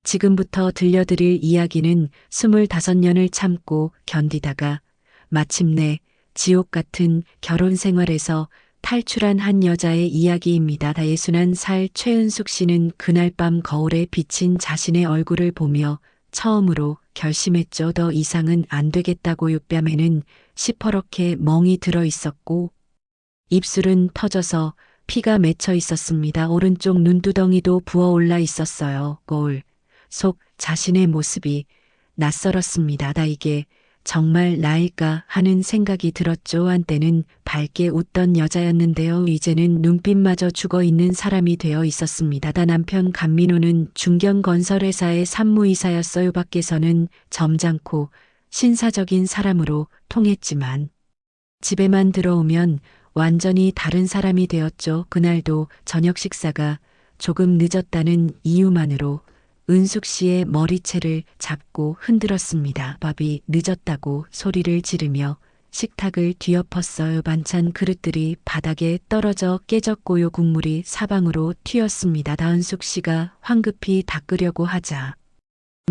지금부터 들려드릴 이야기는 25년을 참고 견디다가 마침내 지옥 같은 결혼 생활에서 탈출한 한 여자의 이야기입니다. 61살 최은숙 씨는 그날 밤 거울에 비친 자신의 얼굴을 보며 처음으로 결심했죠. 더 이상은 안 되겠다고요. 뺨에는 시퍼렇게 멍이 들어 있었고 입술은 터져서 피가 맺혀 있었습니다. 오른쪽 눈두덩이도 부어올라 있었어요. 거울 속 자신의 모습이 낯설었습니다. 이게 정말 나일까 하는 생각이 들었죠. 한때는 밝게 웃던 여자였는데요. 이제는 눈빛마저 죽어 있는 사람이 되어 있었습니다. 남편 강민호는 중견건설회사의 산무이사였어요. 밖에서는 점잖고 신사적인 사람으로 통했지만 집에만 들어오면 완전히 다른 사람이 되었죠. 그날도 저녁 식사가 조금 늦었다는 이유만으로 은숙 씨의 머리채를 잡고 흔들었습니다. 밥이 늦었다고 소리를 지르며 식탁을 뒤엎었어요. 반찬 그릇들이 바닥에 떨어져 깨졌고요. 국물이 사방으로 튀었습니다. 은숙 씨가 황급히 닦으려고 하자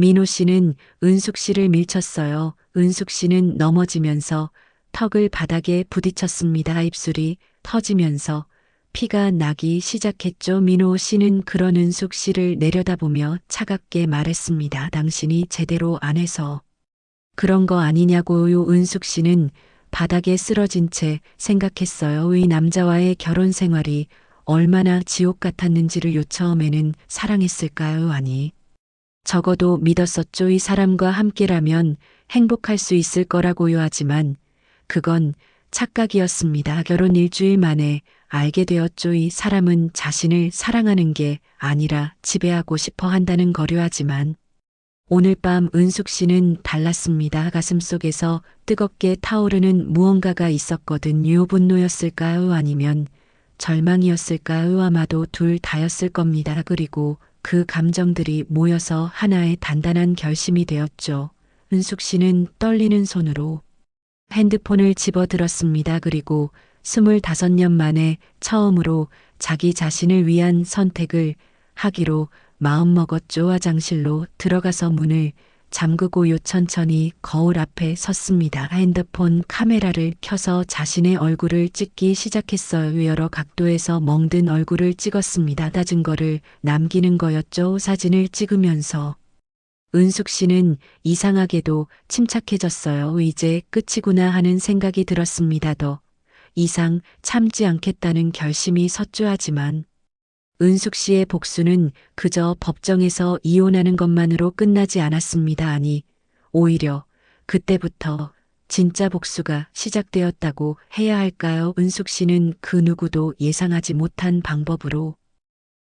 민호 씨는 은숙 씨를 밀쳤어요. 은숙 씨는 넘어지면서 턱을 바닥에 부딪혔습니다. 입술이 터지면서 피가 나기 시작했죠. 민호 씨는 그런 은숙 씨를 내려다보며 차갑게 말했습니다. 당신이 제대로 안 해서 그런 거 아니냐고요. 은숙 씨는 바닥에 쓰러진 채 생각했어요. 이 남자와의 결혼 생활이 얼마나 지옥 같았는지를 처음에는 사랑했을까요? 아니, 적어도 믿었었죠. 이 사람과 함께라면 행복할 수 있을 거라고요. 하지만 그건 착각이었습니다. 결혼 일주일 만에 알게 되었죠. 이 사람은 자신을 사랑하는 게 아니라 지배하고 싶어 한다는 거려. 하지만 오늘 밤 은숙 씨는 달랐습니다. 가슴속에서 뜨겁게 타오르는 무언가가 있었거든요. 분노였을까요? 아니면 절망이었을까요? 아마도 둘 다였을 겁니다. 그리고 그 감정들이 모여서 하나의 단단한 결심이 되었죠. 은숙 씨는 떨리는 손으로 핸드폰을 집어들었습니다. 그리고 25년 만에 처음으로 자기 자신을 위한 선택을 하기로 마음먹었죠. 화장실로 들어가서 문을 잠그고요. 천천히 거울 앞에 섰습니다. 핸드폰 카메라를 켜서 자신의 얼굴을 찍기 시작했어요. 여러 각도에서 멍든 얼굴을 찍었습니다. 증거를 남기는 거였죠. 사진을 찍으면서 은숙 씨는 이상하게도 침착해졌어요. 이제 끝이구나 하는 생각이 들었습니다. 더 이상 참지 않겠다는 결심이 섰죠. 하지만 은숙 씨의 복수는 그저 법정에서 이혼하는 것만으로 끝나지 않았습니다. 아니, 오히려 그때부터 진짜 복수가 시작되었다고 해야 할까요? 은숙 씨는 그 누구도 예상하지 못한 방법으로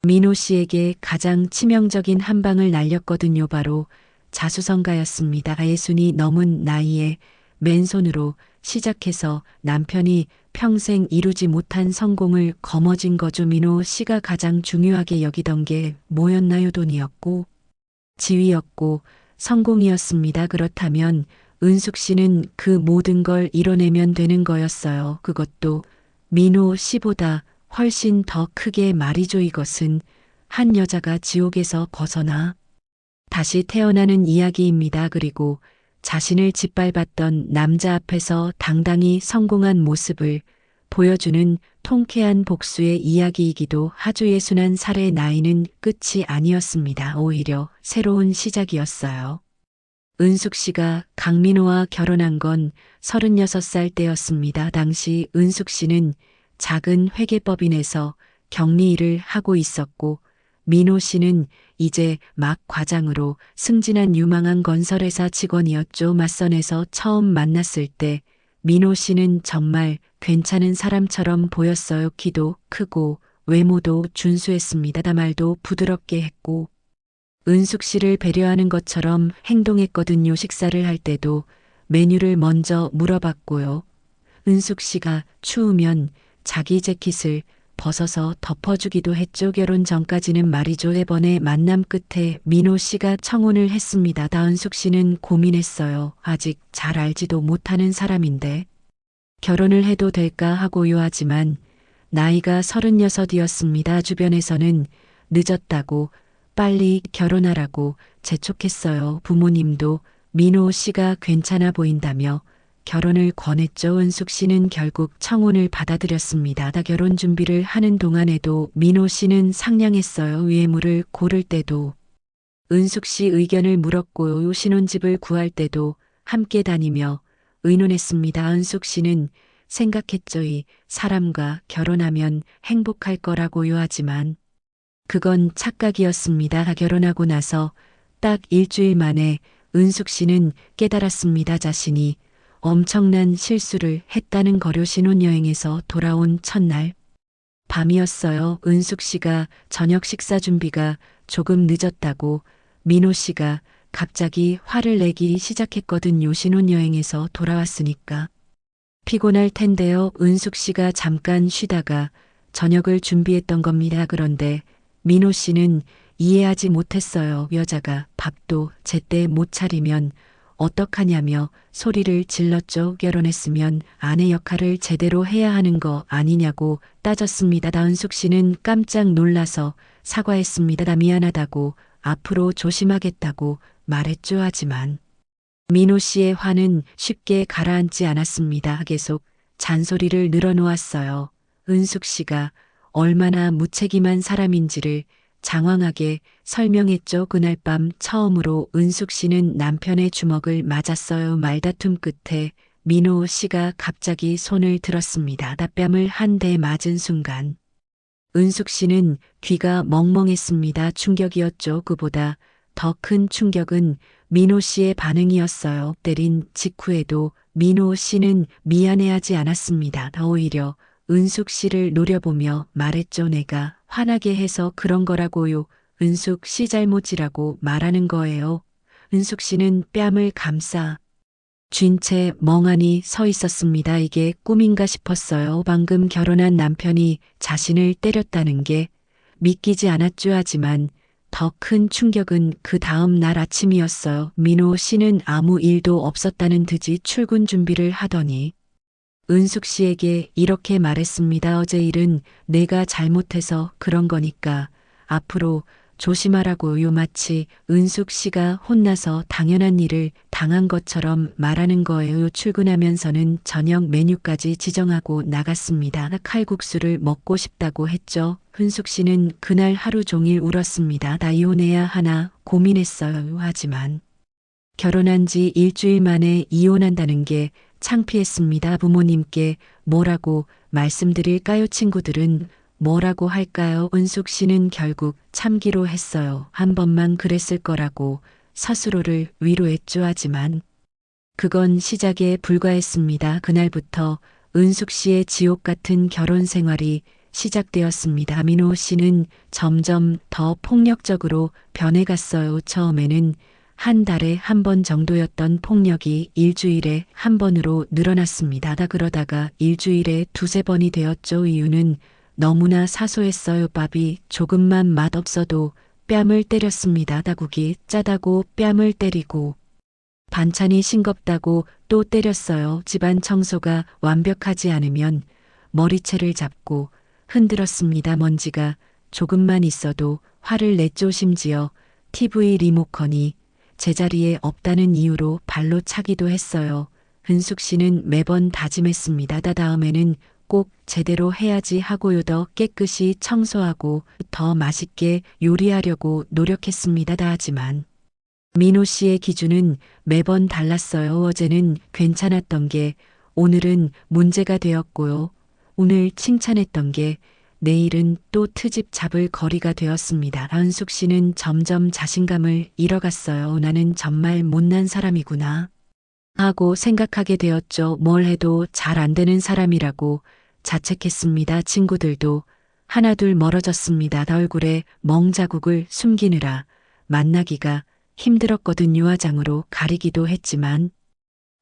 민호 씨에게 가장 치명적인 한 방을 날렸거든요. 바로 자수성가였습니다. 60이 넘은 나이에 맨손으로 시작해서 남편이 평생 이루지 못한 성공을 거머쥔 거죠. 민호 씨가 가장 중요하게 여기던 게 뭐였나요? 돈이었고 지위였고 성공이었습니다. 그렇다면 은숙 씨는 그 모든 걸 이뤄내면 되는 거였어요. 그것도 민호 씨보다 훨씬 더 크게 말이죠. 이것은 한 여자가 지옥에서 벗어나 다시 태어나는 이야기입니다. 그리고 자신을 짓밟았던 남자 앞에서 당당히 성공한 모습을 보여주는 통쾌한 복수의 이야기이기도 하죠. 61살의 나이는 끝이 아니었습니다. 오히려 새로운 시작이었어요. 은숙 씨가 강민호와 결혼한 건 36살 때였습니다. 당시 은숙 씨는 작은 회계법인에서 격리 일을 하고 있었고 민호 씨는 이제 막 과장으로 승진한 유망한 건설회사 직원이었죠. 맞선에서 처음 만났을 때 민호 씨는 정말 괜찮은 사람처럼 보였어요. 키도 크고 외모도 준수했습니다. 말도 부드럽게 했고 은숙 씨를 배려하는 것처럼 행동했거든요. 식사를 할 때도 메뉴를 먼저 물어봤고요. 은숙 씨가 추우면 자기 재킷을 벗어서 덮어주기도 했죠. 결혼 전까지는 말이죠. 4번의 만남 끝에 민호 씨가 청혼을 했습니다. 은숙 씨는 고민했어요. 아직 잘 알지도 못하는 사람인데 결혼을 해도 될까 하고요. 하지만 나이가 36이었습니다. 주변에서는 늦었다고 빨리 결혼하라고 재촉했어요. 부모님도 민호 씨가 괜찮아 보인다며 결혼을 권했죠. 은숙 씨는 결국 청혼을 받아들였습니다. 다 결혼 준비를 하는 동안에도 민호 씨는 상냥했어요. 외모를 고를 때도 은숙 씨 의견을 물었고요. 신혼집을 구할 때도 함께 다니며 의논했습니다. 은숙 씨는 생각했죠. 이 사람과 결혼하면 행복할 거라고요. 하지만 그건 착각이었습니다. 결혼하고 나서 딱 일주일 만에 은숙 씨는 깨달았습니다. 자신이 엄청난 실수를 했다는 거려. 신혼여행에서 돌아온 첫날 밤이었어요. 은숙 씨가 저녁 식사 준비가 조금 늦었다고 민호 씨가 갑자기 화를 내기 시작했거든요. 신혼여행에서 돌아왔으니까 피곤할 텐데요. 은숙 씨가 잠깐 쉬다가 저녁을 준비했던 겁니다. 그런데 민호 씨는 이해하지 못했어요. 여자가 밥도 제때 못 차리면 어떡하냐며 소리를 질렀죠. 결혼했으면 아내 역할을 제대로 해야 하는 거 아니냐고 따졌습니다. 은숙 씨는 깜짝 놀라서 사과했습니다. 나 미안하다고 앞으로 조심하겠다고 말했죠. 하지만 민호 씨의 화는 쉽게 가라앉지 않았습니다. 계속 잔소리를 늘어놓았어요. 은숙 씨가 얼마나 무책임한 사람인지를 장황하게 설명했죠. 그날 밤 처음으로 은숙 씨는 남편의 주먹을 맞았어요. 말다툼 끝에 민호 씨가 갑자기 손을 들었습니다. 뺨을 한 대 맞은 순간 은숙 씨는 귀가 멍멍했습니다. 충격이었죠. 그보다 더 큰 충격은 민호 씨의 반응이었어요. 때린 직후에도 민호 씨는 미안해하지 않았습니다. 오히려 은숙 씨를 노려보며 말했죠. 내가 화나게 해서 그런 거라고요. 은숙 씨 잘못이라고 말하는 거예요. 은숙 씨는 뺨을 감싸 쥔 채 멍하니 서 있었습니다. 이게 꿈인가 싶었어요. 방금 결혼한 남편이 자신을 때렸다는 게 믿기지 않았죠. 하지만 더 큰 충격은 그 다음 날 아침이었어요. 민호 씨는 아무 일도 없었다는 듯이 출근 준비를 하더니 은숙 씨에게 이렇게 말했습니다. 어제 일은 내가 잘못해서 그런 거니까 앞으로 조심하라고요. 마치 은숙 씨가 혼나서 당연한 일을 당한 것처럼 말하는 거예요. 출근하면서는 저녁 메뉴까지 지정하고 나갔습니다. 칼국수를 먹고 싶다고 했죠. 은숙 씨는 그날 하루 종일 울었습니다. 나 이혼해야 하나 고민했어요. 하지만 결혼한 지 일주일 만에 이혼한다는 게 창피했습니다. 부모님께 뭐라고 말씀드릴까요? 친구들은 뭐라고 할까요? 은숙 씨는 결국 참기로 했어요. 한 번만 그랬을 거라고 스스로를 위로했죠. 하지만 그건 시작에 불과했습니다. 그날부터 은숙 씨의 지옥 같은 결혼 생활이 시작되었습니다. 민호 씨는 점점 더 폭력적으로 변해갔어요. 처음에는 한 달에 한 번 정도였던 폭력이 일주일에 한 번으로 늘어났습니다. 그러다가 일주일에 두세 번이 되었죠. 이유는 너무나 사소했어요. 밥이 조금만 맛없어도 뺨을 때렸습니다. 국이 짜다고 뺨을 때리고 반찬이 싱겁다고 또 때렸어요. 집안 청소가 완벽하지 않으면 머리채를 잡고 흔들었습니다. 먼지가 조금만 있어도 화를 냈죠. 심지어 TV 리모컨이 제자리에 없다는 이유로 발로 차기도 했어요. 은숙 씨는 매번 다짐했습니다. 다음에는 꼭 제대로 해야지 하고요. 더 깨끗이 청소하고 더 맛있게 요리하려고 노력했습니다. 하지만 민호 씨의 기준은 매번 달랐어요. 어제는 괜찮았던 게 오늘은 문제가 되었고요. 오늘 칭찬했던 게 내일은 또 트집 잡을 거리가 되었습니다. 은숙 씨는 점점 자신감을 잃어갔어요. 나는 정말 못난 사람이구나 하고 생각하게 되었죠. 뭘 해도 잘 안 되는 사람이라고 자책했습니다. 친구들도 하나둘 멀어졌습니다. 얼굴에 멍자국을 숨기느라 만나기가 힘들었거든요. 화장으로 가리기도 했지만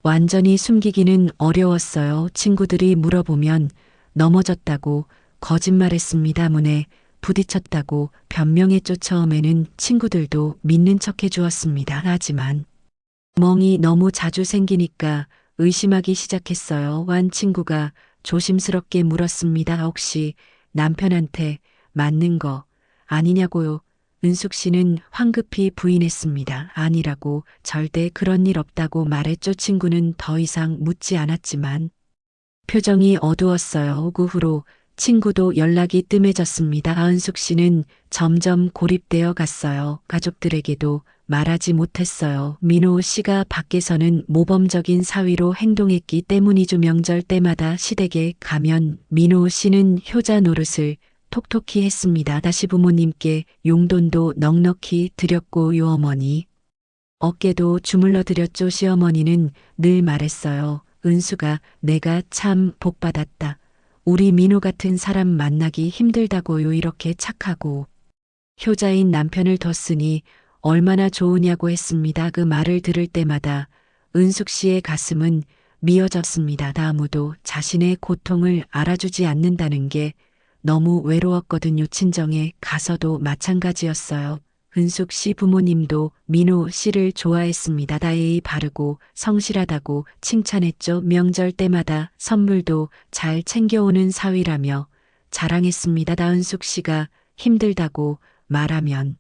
완전히 숨기기는 어려웠어요. 친구들이 물어보면 넘어졌다고 거짓말했습니다. 문에 부딪혔다고 변명했죠. 처음에는 친구들도 믿는 척 해주었습니다. 하지만 멍이 너무 자주 생기니까 의심하기 시작했어요. 한 친구가 조심스럽게 물었습니다. 혹시 남편한테 맞는 거 아니냐고요. 은숙 씨는 황급히 부인했습니다. 아니라고, 절대 그런 일 없다고 말했죠. 친구는 더 이상 묻지 않았지만 표정이 어두웠어요. 그 후로 친구도 연락이 뜸해졌습니다. 은숙 씨는 점점 고립되어 갔어요. 가족들에게도 말하지 못했어요. 민호 씨가 밖에서는 모범적인 사위로 행동했기 때문이죠. 명절 때마다 시댁에 가면 민호 씨는 효자 노릇을 톡톡히 했습니다. 다시 부모님께 용돈도 넉넉히 드렸고요. 어머니 어깨도 주물러 드렸죠. 시어머니는 늘 말했어요. 은수가 내가 참 복받았다. 우리 민호 같은 사람 만나기 힘들다고요. 이렇게 착하고 효자인 남편을 뒀으니 얼마나 좋으냐고 했습니다. 그 말을 들을 때마다 은숙 씨의 가슴은 미어졌습니다. 아무도 자신의 고통을 알아주지 않는다는 게 너무 외로웠거든요. 친정에 가서도 마찬가지였어요. 은숙 씨 부모님도 민호 씨를 좋아했습니다. 예의 바르고 성실하다고 칭찬했죠. 명절 때마다 선물도 잘 챙겨오는 사위라며 자랑했습니다. 은숙 씨가 힘들다고 말하면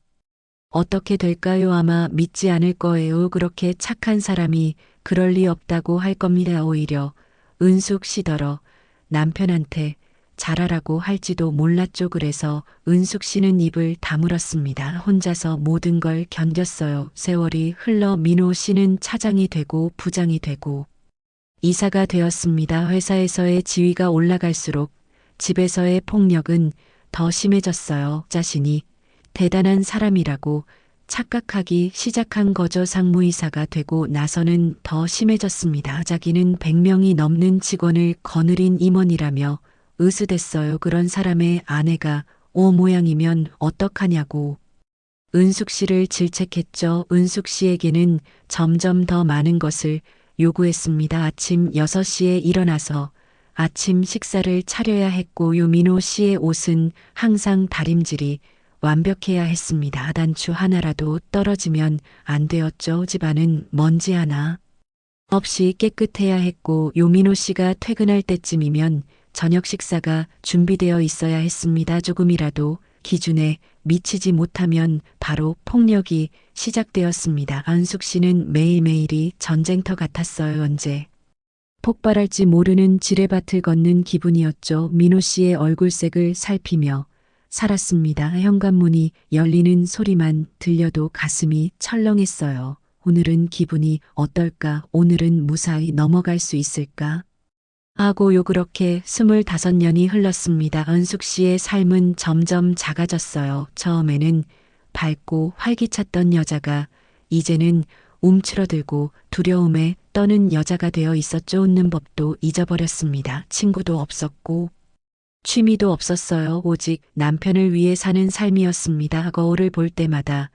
어떻게 될까요? 아마 믿지 않을 거예요. 그렇게 착한 사람이 그럴 리 없다고 할 겁니다. 오히려 은숙 씨더러 남편한테 잘하라고 할지도 몰랐죠. 그래서 은숙 씨는 입을 다물었습니다. 혼자서 모든 걸 견뎠어요. 세월이 흘러 민호 씨는 차장이 되고 부장이 되고 이사가 되었습니다. 회사에서의 지위가 올라갈수록 집에서의 폭력은 더 심해졌어요. 자신이 대단한 사람이라고 착각하기 시작한 거죠. 상무이사가 되고 나서는 더 심해졌습니다. 자기는 100명이 넘는 직원을 거느린 임원이라며 으스댔어요. 그런 사람의 아내가 오 모양이면 어떡하냐고. 은숙 씨를 질책했죠. 은숙 씨에게는 점점 더 많은 것을 요구했습니다. 아침 6시에 일어나서 아침 식사를 차려야 했고 유민호 씨의 옷은 항상 다림질이 완벽해야 했습니다. 단추 하나라도 떨어지면 안 되었죠. 집안은 먼지 하나 없이 깨끗해야 했고 요민호 씨가 퇴근할 때쯤이면 저녁 식사가 준비되어 있어야 했습니다. 조금이라도 기준에 미치지 못하면 바로 폭력이 시작되었습니다. 은숙 씨는 매일매일이 전쟁터 같았어요. 언제 폭발할지 모르는 지뢰밭을 걷는 기분이었죠. 민호 씨의 얼굴색을 살피며 살았습니다. 현관문이 열리는 소리만 들려도 가슴이 철렁했어요. 오늘은 기분이 어떨까? 오늘은 무사히 넘어갈 수 있을까? 하고요. 그렇게 25년이 흘렀습니다. 은숙 씨의 삶은 점점 작아졌어요. 처음에는 밝고 활기찼던 여자가 이제는 움츠러들고 두려움에 떠는 여자가 되어 있었죠. 웃는 법도 잊어버렸습니다. 친구도 없었고 취미도 없었어요. 오직 남편을 위해 사는 삶이었습니다. 거울을 볼 때마다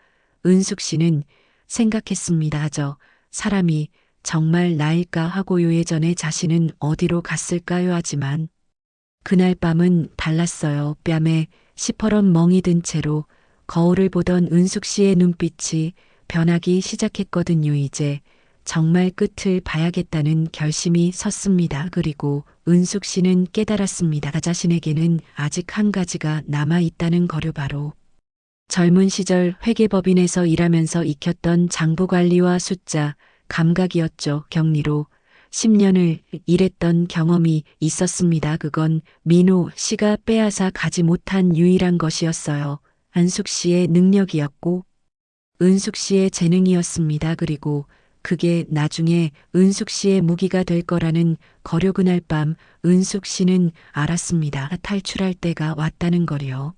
은숙 씨는 생각했습니다. 저 사람이 정말 나일까 하고요. 예전에 자신은 어디로 갔을까요? 하지만 그날 밤은 달랐어요. 뺨에 시퍼런 멍이 든 채로 거울을 보던 은숙 씨의 눈빛이 변하기 시작했거든요. 이제 정말 끝을 봐야겠다는 결심이 섰습니다. 그리고 은숙 씨는 깨달았습니다. 자신에게는 아직 한 가지가 남아 있다는 거요. 바로 젊은 시절 회계법인에서 일하면서 익혔던 장부 관리와 숫자 감각이었죠. 격리로 10년을 일했던 경험이 있었습니다. 그건 민호 씨가 빼앗아 가지 못한 유일한 것이었어요. 안숙 씨의 능력이었고 은숙 씨의 재능이었습니다. 그리고 그게 나중에 은숙 씨의 무기가 될 거라는 거려. 그날 밤 은숙 씨는 알았습니다. 탈출할 때가 왔다는 거요.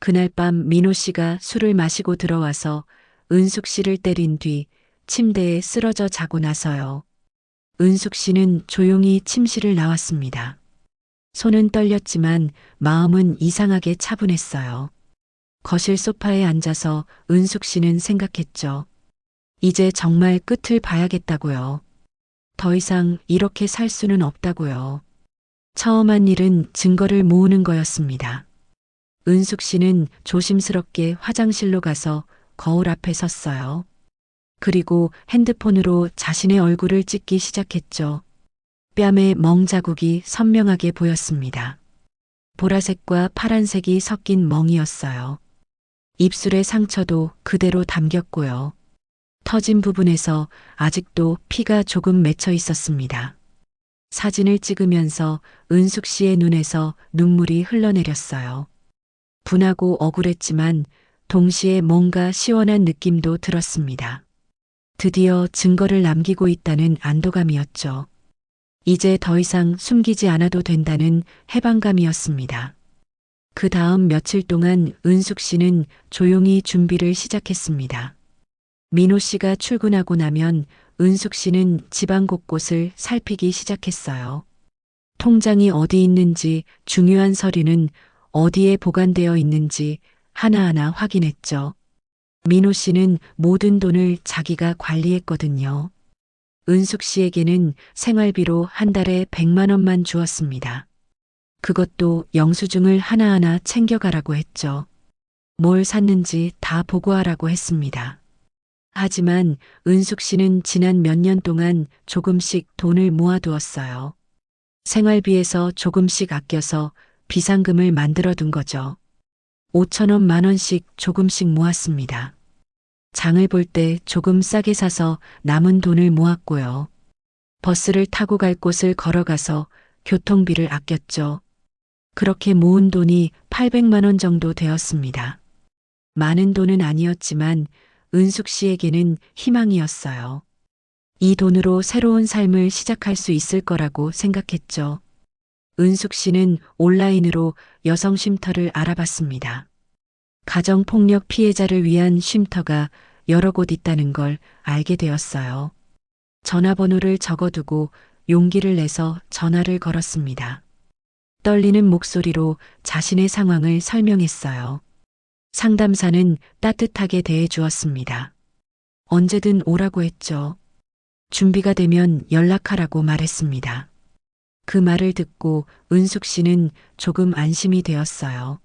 그날 밤 민호 씨가 술을 마시고 들어와서 은숙 씨를 때린 뒤 침대에 쓰러져 자고 나서요. 은숙 씨는 조용히 침실을 나왔습니다. 손은 떨렸지만 마음은 이상하게 차분했어요. 거실 소파에 앉아서 은숙 씨는 생각했죠. 이제 정말 끝을 봐야겠다고요. 더 이상 이렇게 살 수는 없다고요. 처음 한 일은 증거를 모으는 거였습니다. 은숙 씨는 조심스럽게 화장실로 가서 거울 앞에 섰어요. 그리고 핸드폰으로 자신의 얼굴을 찍기 시작했죠. 뺨에 멍 자국이 선명하게 보였습니다. 보라색과 파란색이 섞인 멍이었어요. 입술의 상처도 그대로 담겼고요. 터진 부분에서 아직도 피가 조금 맺혀 있었습니다. 사진을 찍으면서 은숙 씨의 눈에서 눈물이 흘러내렸어요. 분하고 억울했지만 동시에 뭔가 시원한 느낌도 들었습니다. 드디어 증거를 남기고 있다는 안도감이었죠. 이제 더 이상 숨기지 않아도 된다는 해방감이었습니다. 그 다음 며칠 동안 은숙 씨는 조용히 준비를 시작했습니다. 민호 씨가 출근하고 나면 은숙 씨는 집안 곳곳을 살피기 시작했어요. 통장이 어디 있는지, 중요한 서류는 어디에 보관되어 있는지 하나하나 확인했죠. 민호 씨는 모든 돈을 자기가 관리했거든요. 은숙 씨에게는 생활비로 한 달에 100만 원만 주었습니다. 그것도 영수증을 하나하나 챙겨가라고 했죠. 뭘 샀는지 다 보고하라고 했습니다. 하지만 은숙 씨는 지난 몇 년 동안 조금씩 돈을 모아두었어요. 생활비에서 조금씩 아껴서 비상금을 만들어 둔 거죠. 5천 원, 만 원씩 조금씩 모았습니다. 장을 볼 때 조금 싸게 사서 남은 돈을 모았고요. 버스를 타고 갈 곳을 걸어가서 교통비를 아꼈죠. 그렇게 모은 돈이 800만 원 정도 되었습니다. 많은 돈은 아니었지만 은숙 씨에게는 희망이었어요. 이 돈으로 새로운 삶을 시작할 수 있을 거라고 생각했죠. 은숙 씨는 온라인으로 여성 쉼터를 알아봤습니다. 가정폭력 피해자를 위한 쉼터가 여러 곳 있다는 걸 알게 되었어요. 전화번호를 적어두고 용기를 내서 전화를 걸었습니다. 떨리는 목소리로 자신의 상황을 설명했어요. 상담사는 따뜻하게 대해 주었습니다. 언제든 오라고 했죠. 준비가 되면 연락하라고 말했습니다. 그 말을 듣고 은숙 씨는 조금 안심이 되었어요.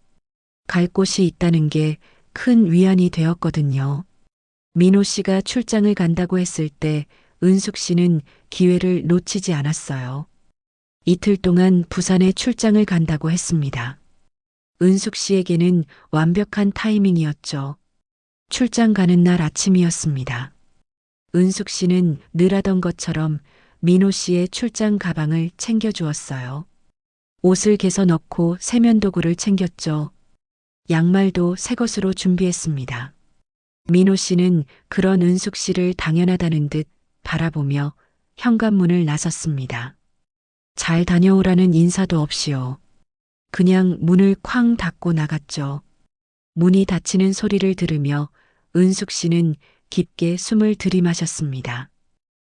갈 곳이 있다는 게 큰 위안이 되었거든요. 민호 씨가 출장을 간다고 했을 때 은숙 씨는 기회를 놓치지 않았어요. 이틀 동안 부산에 출장을 간다고 했습니다. 은숙 씨에게는 완벽한 타이밍이었죠. 출장 가는 날 아침이었습니다. 은숙 씨는 늘 하던 것처럼 민호 씨의 출장 가방을 챙겨주었어요. 옷을 개서 넣고 세면도구를 챙겼죠. 양말도 새 것으로 준비했습니다. 민호 씨는 그런 은숙 씨를 당연하다는 듯 바라보며 현관문을 나섰습니다. 잘 다녀오라는 인사도 없이요. 그냥 문을 쾅 닫고 나갔죠. 문이 닫히는 소리를 들으며 은숙 씨는 깊게 숨을 들이마셨습니다.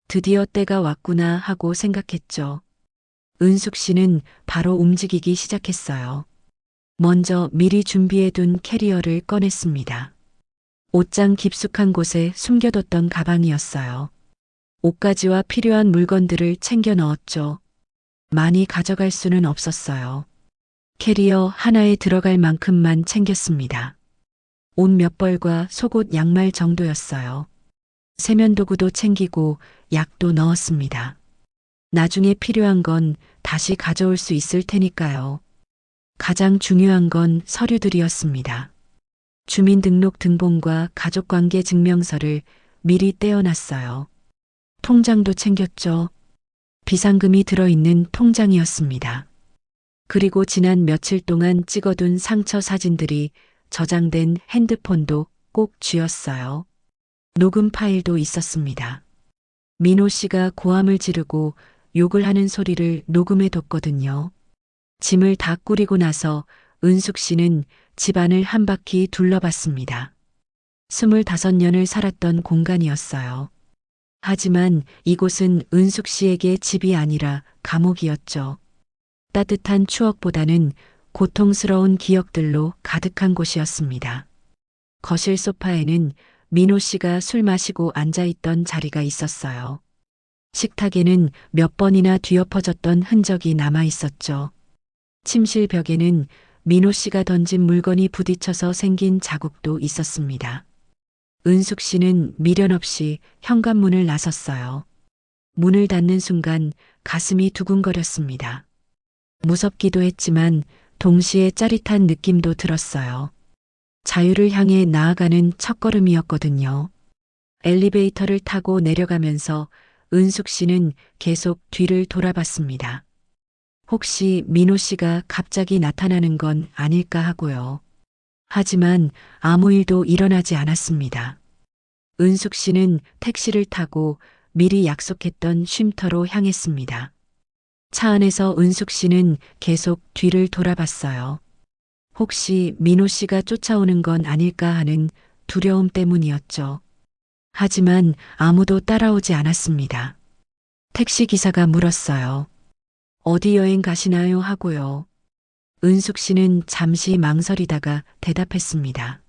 드디어 때가 왔구나 하고 생각했죠. 은숙 씨는 바로 움직이기 시작했어요. 먼저 미리 준비해둔 캐리어를 꺼냈습니다. 옷장 깊숙한 곳에 숨겨뒀던 가방이었어요. 옷가지와 필요한 물건들을 챙겨 넣었죠. 많이 가져갈 수는 없었어요. 캐리어 하나에 들어갈 만큼만 챙겼습니다. 옷 몇 벌과 속옷 양말 정도였어요. 세면도구도 챙기고 약도 넣었습니다. 나중에 필요한 건 다시 가져올 수 있을 테니까요. 가장 중요한 건 서류들이었습니다. 주민등록 등본과 가족관계 증명서를 미리 떼어놨어요. 통장도 챙겼죠. 비상금이 들어있는 통장이었습니다. 그리고 지난 며칠 동안 찍어둔 상처 사진들이 저장된 핸드폰도 꼭 쥐었어요. 녹음 파일도 있었습니다. 민호 씨가 고함을 지르고 욕을 하는 소리를 녹음해 뒀거든요. 짐을 다 꾸리고 나서 은숙 씨는 집안을 한 바퀴 둘러봤습니다. 25년을 살았던 공간이었어요. 하지만 이곳은 은숙 씨에게 집이 아니라 감옥이었죠. 따뜻한 추억보다는 고통스러운 기억들로 가득한 곳이었습니다. 거실 소파에는 민호 씨가 술 마시고 앉아있던 자리가 있었어요. 식탁에는 몇 번이나 뒤엎어졌던 흔적이 남아 있었죠. 침실 벽에는 민호 씨가 던진 물건이 부딪혀서 생긴 자국도 있었습니다. 은숙 씨는 미련 없이 현관문을 나섰어요. 문을 닫는 순간 가슴이 두근거렸습니다. 무섭기도 했지만 동시에 짜릿한 느낌도 들었어요. 자유를 향해 나아가는 첫걸음이었거든요. 엘리베이터를 타고 내려가면서 은숙 씨는 계속 뒤를 돌아봤습니다. 혹시 민호 씨가 갑자기 나타나는 건 아닐까 하고요. 하지만 아무 일도 일어나지 않았습니다. 은숙 씨는 택시를 타고 미리 약속했던 쉼터로 향했습니다. 차 안에서 은숙 씨는 계속 뒤를 돌아봤어요. 혹시 민호 씨가 쫓아오는 건 아닐까 하는 두려움 때문이었죠. 하지만 아무도 따라오지 않았습니다. 택시 기사가 물었어요. 어디 여행 가시나요? 하고요. 은숙 씨는 잠시 망설이다가 대답했습니다.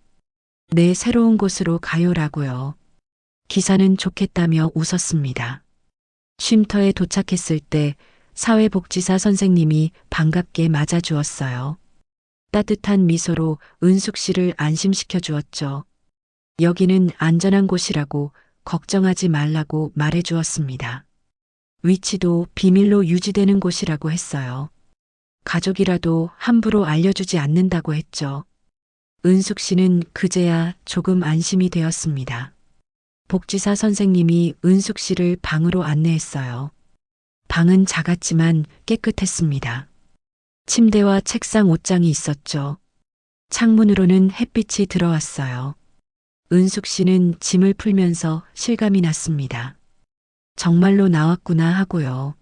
네, 새로운 곳으로 가요라고요. 기사는 좋겠다며 웃었습니다. 쉼터에 도착했을 때 사회복지사 선생님이 반갑게 맞아주었어요. 따뜻한 미소로 은숙 씨를 안심시켜 주었죠. 여기는 안전한 곳이라고 걱정하지 말라고 말해 주었습니다. 위치도 비밀로 유지되는 곳이라고 했어요. 가족이라도 함부로 알려주지 않는다고 했죠. 은숙 씨는 그제야 조금 안심이 되었습니다. 복지사 선생님이 은숙 씨를 방으로 안내했어요. 방은 작았지만 깨끗했습니다. 침대와 책상 옷장이 있었죠. 창문으로는 햇빛이 들어왔어요. 은숙 씨는 짐을 풀면서 실감이 났습니다. 정말로 나왔구나 하고요.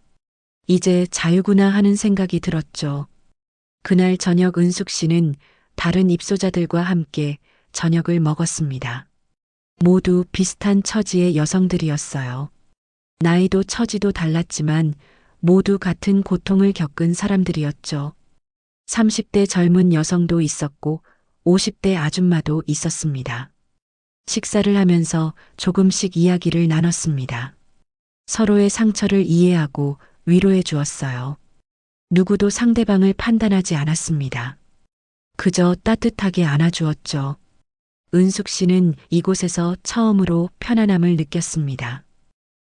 이제 자유구나 하는 생각이 들었죠. 그날 저녁 은숙 씨는 다른 입소자들과 함께 저녁을 먹었습니다. 모두 비슷한 처지의 여성들이었어요. 나이도 처지도 달랐지만 모두 같은 고통을 겪은 사람들이었죠. 30대 젊은 여성도 있었고 50대 아줌마도 있었습니다. 식사를 하면서 조금씩 이야기를 나눴습니다. 서로의 상처를 이해하고 위로해 주었어요. 누구도 상대방을 판단하지 않았습니다. 그저 따뜻하게 안아주었죠. 은숙 씨는 이곳에서 처음으로 편안함을 느꼈습니다.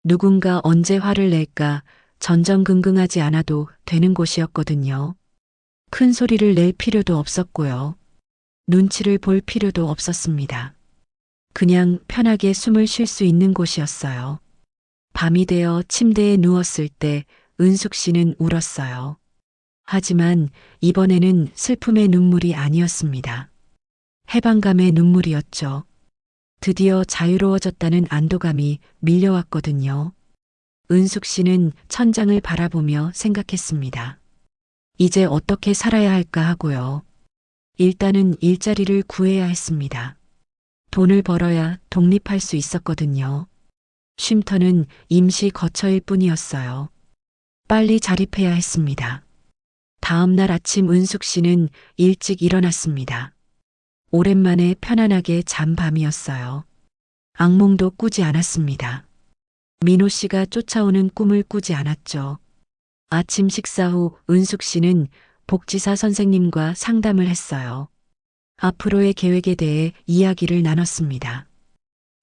누군가 언제 화를 낼까 전전긍긍하지 않아도 되는 곳이었거든요. 큰 소리를 낼 필요도 없었고요. 눈치를 볼 필요도 없었습니다. 그냥 편하게 숨을 쉴 수 있는 곳이었어요. 밤이 되어 침대에 누웠을 때 은숙 씨는 울었어요. 하지만 이번에는 슬픔의 눈물이 아니었습니다. 해방감의 눈물이었죠. 드디어 자유로워졌다는 안도감이 밀려왔거든요. 은숙 씨는 천장을 바라보며 생각했습니다. 이제 어떻게 살아야 할까 하고요. 일단은 일자리를 구해야 했습니다. 돈을 벌어야 독립할 수 있었거든요. 쉼터는 임시 거처일 뿐이었어요. 빨리 자립해야 했습니다. 다음 날 아침 은숙 씨는 일찍 일어났습니다. 오랜만에 편안하게 잔 밤이었어요. 악몽도 꾸지 않았습니다. 민호 씨가 쫓아오는 꿈을 꾸지 않았죠. 아침 식사 후 은숙 씨는 복지사 선생님과 상담을 했어요. 앞으로의 계획에 대해 이야기를 나눴습니다.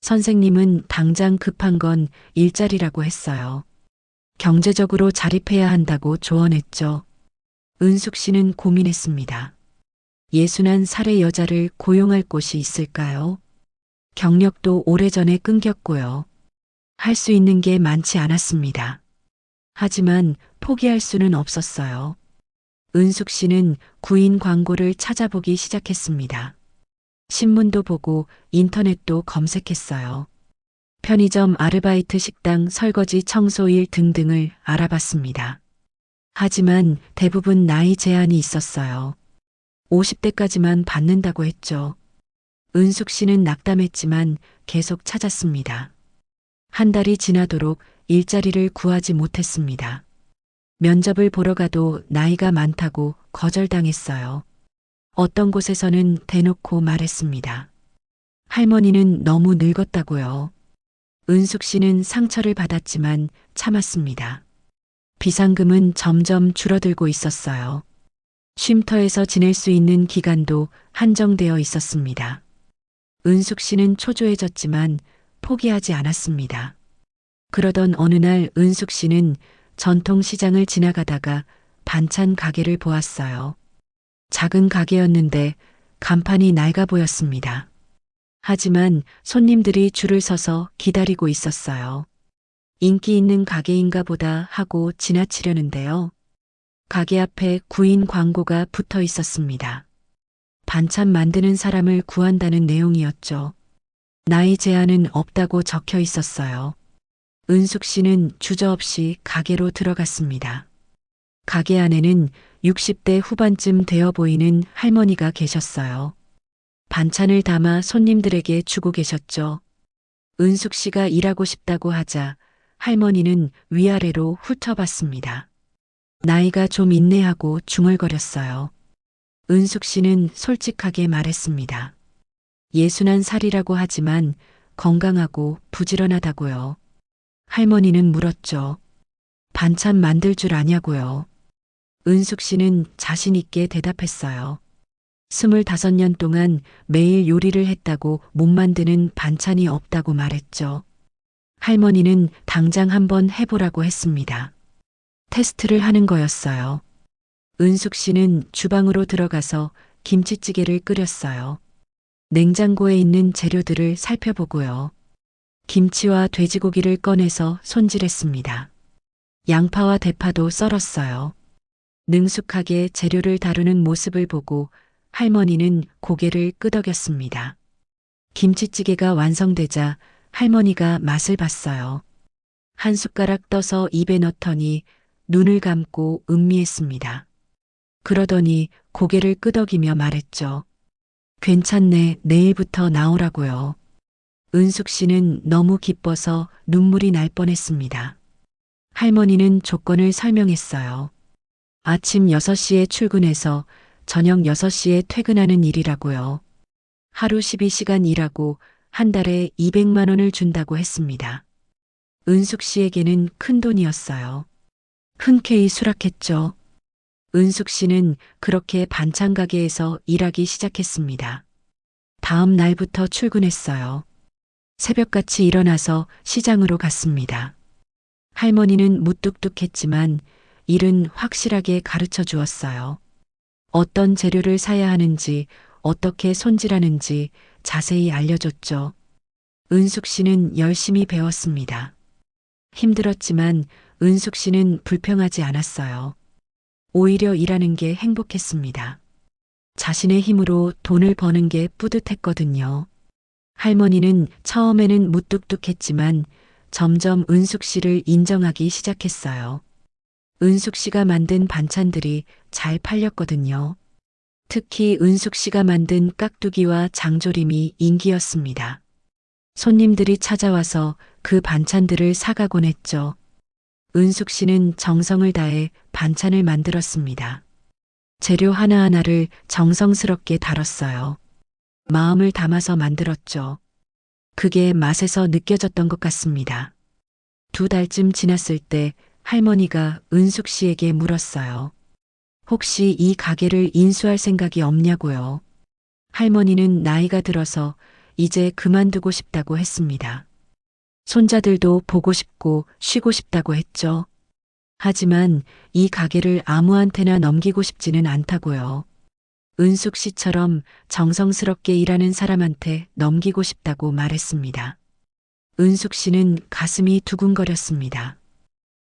선생님은 당장 급한 건 일자리라고 했어요. 경제적으로 자립해야 한다고 조언했죠. 은숙 씨는 고민했습니다. 예순한 살의 여자를 고용할 곳이 있을까요? 경력도 오래전에 끊겼고요. 할 수 있는 게 많지 않았습니다. 하지만 포기할 수는 없었어요. 은숙 씨는 구인 광고를 찾아보기 시작했습니다. 신문도 보고 인터넷도 검색했어요. 편의점 아르바이트, 식당, 설거지, 청소일 등등을 알아봤습니다. 하지만 대부분 나이 제한이 있었어요. 50대까지만 받는다고 했죠. 은숙 씨는 낙담했지만 계속 찾았습니다. 한 달이 지나도록 일자리를 구하지 못했습니다. 면접을 보러 가도 나이가 많다고 거절당했어요. 어떤 곳에서는 대놓고 말했습니다. 할머니는 너무 늙었다고요. 은숙 씨는 상처를 받았지만 참았습니다. 비상금은 점점 줄어들고 있었어요. 쉼터에서 지낼 수 있는 기간도 한정되어 있었습니다. 은숙 씨는 초조해졌지만 포기하지 않았습니다. 그러던 어느 날 은숙 씨는 전통시장을 지나가다가 반찬 가게를 보았어요. 작은 가게였는데 간판이 낡아 보였습니다. 하지만 손님들이 줄을 서서 기다리고 있었어요. 인기 있는 가게인가 보다 하고 지나치려는데요. 가게 앞에 구인 광고가 붙어 있었습니다. 반찬 만드는 사람을 구한다는 내용이었죠. 나이 제한은 없다고 적혀 있었어요. 은숙 씨는 주저없이 가게로 들어갔습니다. 가게 안에는 60대 후반쯤 되어 보이는 할머니가 계셨어요. 반찬을 담아 손님들에게 주고 계셨죠. 은숙 씨가 일하고 싶다고 하자 할머니는 위아래로 훑어봤습니다. 나이가 좀 있네 하고 중얼거렸어요. 은숙 씨는 솔직하게 말했습니다. 61살이라고 하지만 건강하고 부지런하다고요. 할머니는 물었죠. 반찬 만들 줄 아냐고요. 은숙 씨는 자신 있게 대답했어요. 25년 동안 매일 요리를 했다고 못 만드는 반찬이 없다고 말했죠. 할머니는 당장 한번 해보라고 했습니다. 테스트를 하는 거였어요. 은숙 씨는 주방으로 들어가서 김치찌개를 끓였어요. 냉장고에 있는 재료들을 살펴보고요. 김치와 돼지고기를 꺼내서 손질했습니다. 양파와 대파도 썰었어요. 능숙하게 재료를 다루는 모습을 보고 할머니는 고개를 끄덕였습니다. 김치찌개가 완성되자 할머니가 맛을 봤어요. 한 숟가락 떠서 입에 넣더니 눈을 감고 음미했습니다. 그러더니 고개를 끄덕이며 말했죠. 괜찮네, 내일부터 나오라고요. 은숙 씨는 너무 기뻐서 눈물이 날 뻔했습니다. 할머니는 조건을 설명했어요. 아침 6시에 출근해서 저녁 6시에 퇴근하는 일이라고요. 하루 12시간 일하고 한 달에 200만 원을 준다고 했습니다. 은숙 씨에게는 큰 돈이었어요. 흔쾌히 수락했죠. 은숙 씨는 그렇게 반찬 가게에서 일하기 시작했습니다. 다음 날부터 출근했어요. 새벽같이 일어나서 시장으로 갔습니다. 할머니는 무뚝뚝했지만 일은 확실하게 가르쳐 주었어요. 어떤 재료를 사야 하는지, 어떻게 손질하는지 자세히 알려줬죠. 은숙 씨는 열심히 배웠습니다. 힘들었지만 은숙 씨는 불평하지 않았어요. 오히려 일하는 게 행복했습니다. 자신의 힘으로 돈을 버는 게 뿌듯했거든요. 할머니는 처음에는 무뚝뚝했지만 점점 은숙 씨를 인정하기 시작했어요. 은숙 씨가 만든 반찬들이 잘 팔렸거든요. 특히 은숙 씨가 만든 깍두기와 장조림이 인기였습니다. 손님들이 찾아와서 그 반찬들을 사가곤 했죠. 은숙 씨는 정성을 다해 반찬을 만들었습니다. 재료 하나하나를 정성스럽게 다뤘어요. 마음을 담아서 만들었죠. 그게 맛에서 느껴졌던 것 같습니다. 2달쯤 지났을 때 할머니가 은숙 씨에게 물었어요. 혹시 이 가게를 인수할 생각이 없냐고요. 할머니는 나이가 들어서 이제 그만두고 싶다고 했습니다. 손자들도 보고 싶고 쉬고 싶다고 했죠. 하지만 이 가게를 아무한테나 넘기고 싶지는 않다고요. 은숙 씨처럼 정성스럽게 일하는 사람한테 넘기고 싶다고 말했습니다. 은숙 씨는 가슴이 두근거렸습니다.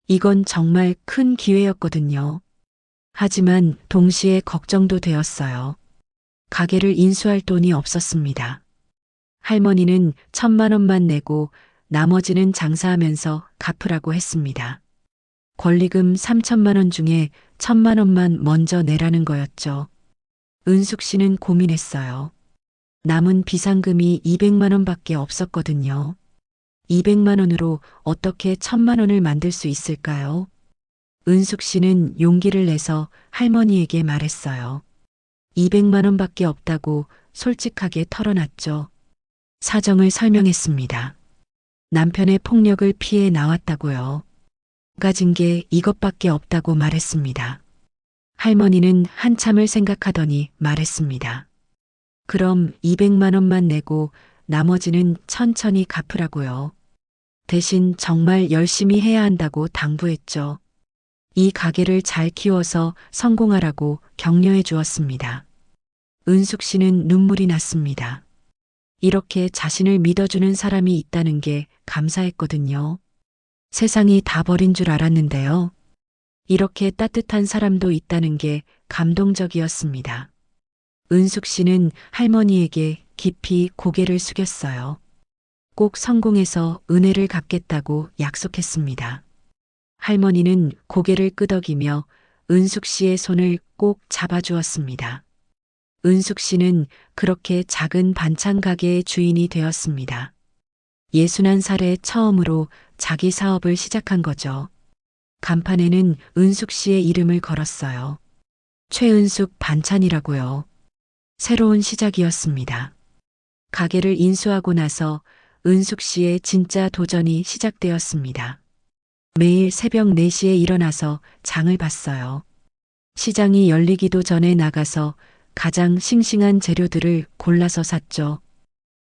이건 정말 큰 기회였거든요. 하지만 동시에 걱정도 되었어요. 가게를 인수할 돈이 없었습니다. 할머니는 1,000만 원만 내고 나머지는 장사하면서 갚으라고 했습니다. 권리금 3천만 원 중에 1,000만 원만 먼저 내라는 거였죠. 은숙 씨는 고민했어요. 남은 비상금이 200만 원밖에 없었거든요. 200만 원으로 어떻게 1,000만 원을 만들 수 있을까요? 은숙 씨는 용기를 내서 할머니에게 말했어요. 200만 원밖에 없다고 솔직하게 털어놨죠. 사정을 설명했습니다. 남편의 폭력을 피해 나왔다고요. 가진 게 이것밖에 없다고 말했습니다. 할머니는 한참을 생각하더니 말했습니다. 그럼 200만 원만 내고 나머지는 천천히 갚으라고요. 대신 정말 열심히 해야 한다고 당부했죠. 이 가게를 잘 키워서 성공하라고 격려해 주었습니다. 은숙 씨는 눈물이 났습니다. 이렇게 자신을 믿어주는 사람이 있다는 게 감사했거든요. 세상이 다 버린 줄 알았는데요. 이렇게 따뜻한 사람도 있다는 게 감동적이었습니다. 은숙 씨는 할머니에게 깊이 고개를 숙였어요. 꼭 성공해서 은혜를 갚겠다고 약속했습니다. 할머니는 고개를 끄덕이며 은숙 씨의 손을 꼭 잡아주었습니다. 은숙 씨는 그렇게 작은 반찬 가게의 주인이 되었습니다. 61살에 처음으로 자기 사업을 시작한 거죠. 간판에는 은숙 씨의 이름을 걸었어요. 최은숙 반찬이라고요. 새로운 시작이었습니다. 가게를 인수하고 나서 은숙 씨의 진짜 도전이 시작되었습니다. 매일 새벽 4시에 일어나서 장을 봤어요. 시장이 열리기도 전에 나가서 가장 싱싱한 재료들을 골라서 샀죠.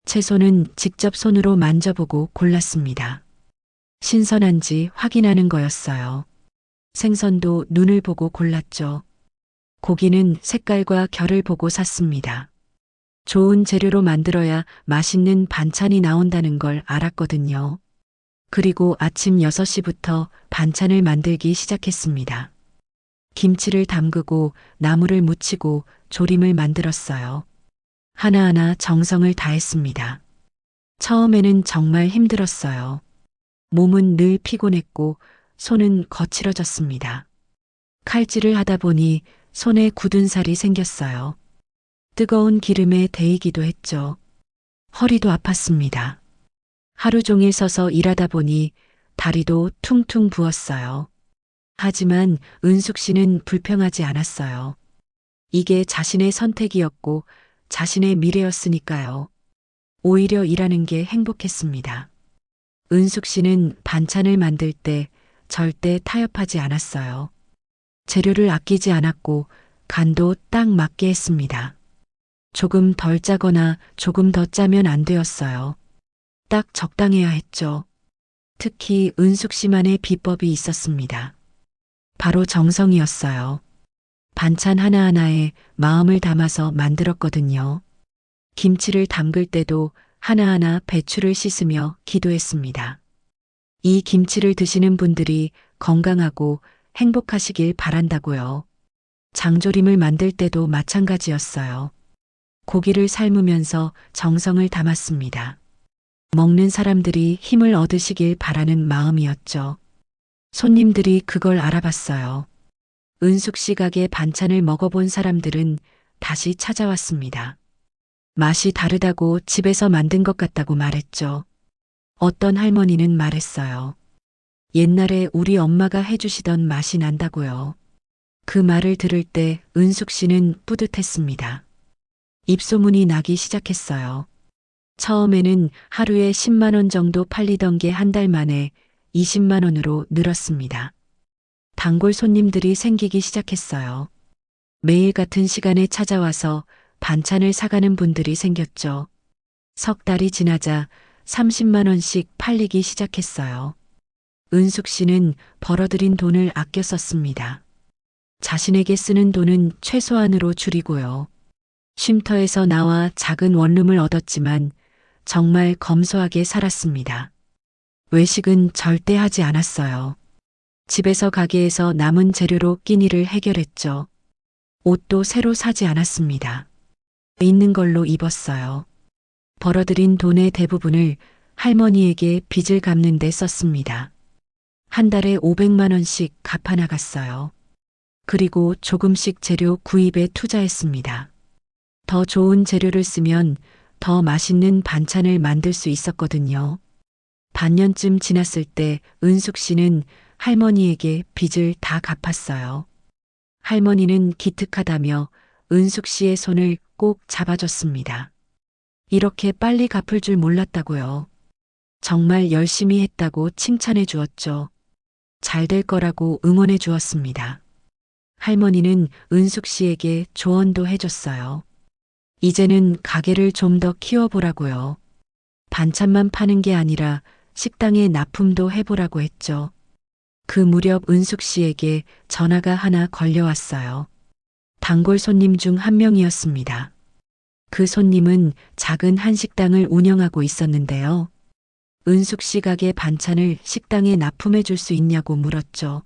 채소는 직접 손으로 만져보고 골랐습니다. 신선한지 확인하는 거였어요. 생선도 눈을 보고 골랐죠. 고기는 색깔과 결을 보고 샀습니다. 좋은 재료로 만들어야 맛있는 반찬이 나온다는 걸 알았거든요. 그리고 아침 6시부터 반찬을 만들기 시작했습니다. 김치를 담그고 나물을 무치고 조림을 만들었어요. 하나하나 정성을 다했습니다. 처음에는 정말 힘들었어요. 몸은 늘 피곤했고 손은 거칠어졌습니다. 칼질을 하다 보니 손에 굳은 살이 생겼어요. 뜨거운 기름에 데이기도 했죠. 허리도 아팠습니다. 하루 종일 서서 일하다 보니 다리도 퉁퉁 부었어요. 하지만 은숙 씨는 불평하지 않았어요. 이게 자신의 선택이었고 자신의 미래였으니까요. 오히려 일하는 게 행복했습니다. 은숙 씨는 반찬을 만들 때 절대 타협하지 않았어요. 재료를 아끼지 않았고 간도 딱 맞게 했습니다. 조금 덜 짜거나 조금 더 짜면 안 되었어요. 딱 적당해야 했죠. 특히 은숙 씨만의 비법이 있었습니다. 바로 정성이었어요. 반찬 하나하나에 마음을 담아서 만들었거든요. 김치를 담글 때도 하나하나 배추를 씻으며 기도했습니다. 이 김치를 드시는 분들이 건강하고 행복하시길 바란다고요. 장조림을 만들 때도 마찬가지였어요. 고기를 삶으면서 정성을 담았습니다. 먹는 사람들이 힘을 얻으시길 바라는 마음이었죠. 손님들이 그걸 알아봤어요. 은숙 씨 가게 반찬을 먹어본 사람들은 다시 찾아왔습니다. 맛이 다르다고 집에서 만든 것 같다고 말했죠. 어떤 할머니는 말했어요. 옛날에 우리 엄마가 해주시던 맛이 난다고요. 그 말을 들을 때 은숙 씨는 뿌듯했습니다. 입소문이 나기 시작했어요. 처음에는 하루에 10만 원 정도 팔리던 게 한 달 만에 20만 원으로 늘었습니다. 단골 손님들이 생기기 시작했어요. 매일 같은 시간에 찾아와서 반찬을 사가는 분들이 생겼죠. 석 달이 지나자 30만 원씩 팔리기 시작했어요. 은숙 씨는 벌어들인 돈을 아껴 썼습니다. 자신에게 쓰는 돈은 최소한으로 줄이고요. 쉼터에서 나와 작은 원룸을 얻었지만 정말 검소하게 살았습니다. 외식은 절대 하지 않았어요. 집에서 가게에서 남은 재료로 끼니를 해결했죠. 옷도 새로 사지 않았습니다. 있는 걸로 입었어요. 벌어들인 돈의 대부분을 할머니에게 빚을 갚는 데 썼습니다. 한 달에 500만 원씩 갚아 나갔어요. 그리고 조금씩 재료 구입에 투자했습니다. 더 좋은 재료를 쓰면 더 맛있는 반찬을 만들 수 있었거든요. 반년쯤 지났을 때 은숙 씨는 할머니에게 빚을 다 갚았어요. 할머니는 기특하다며 은숙 씨의 손을 꼭 잡아줬습니다. 이렇게 빨리 갚을 줄 몰랐다고요. 정말 열심히 했다고 칭찬해 주었죠. 잘 될 거라고 응원해 주었습니다. 할머니는 은숙 씨에게 조언도 해줬어요. 이제는 가게를 좀 더 키워보라고요. 반찬만 파는 게 아니라 식당에 납품도 해보라고 했죠. 그 무렵 은숙 씨에게 전화가 하나 걸려왔어요. 단골 손님 중 한 명이었습니다. 그 손님은 작은 한식당을 운영하고 있었는데요. 은숙 씨 가게 반찬을 식당에 납품해 줄 수 있냐고 물었죠.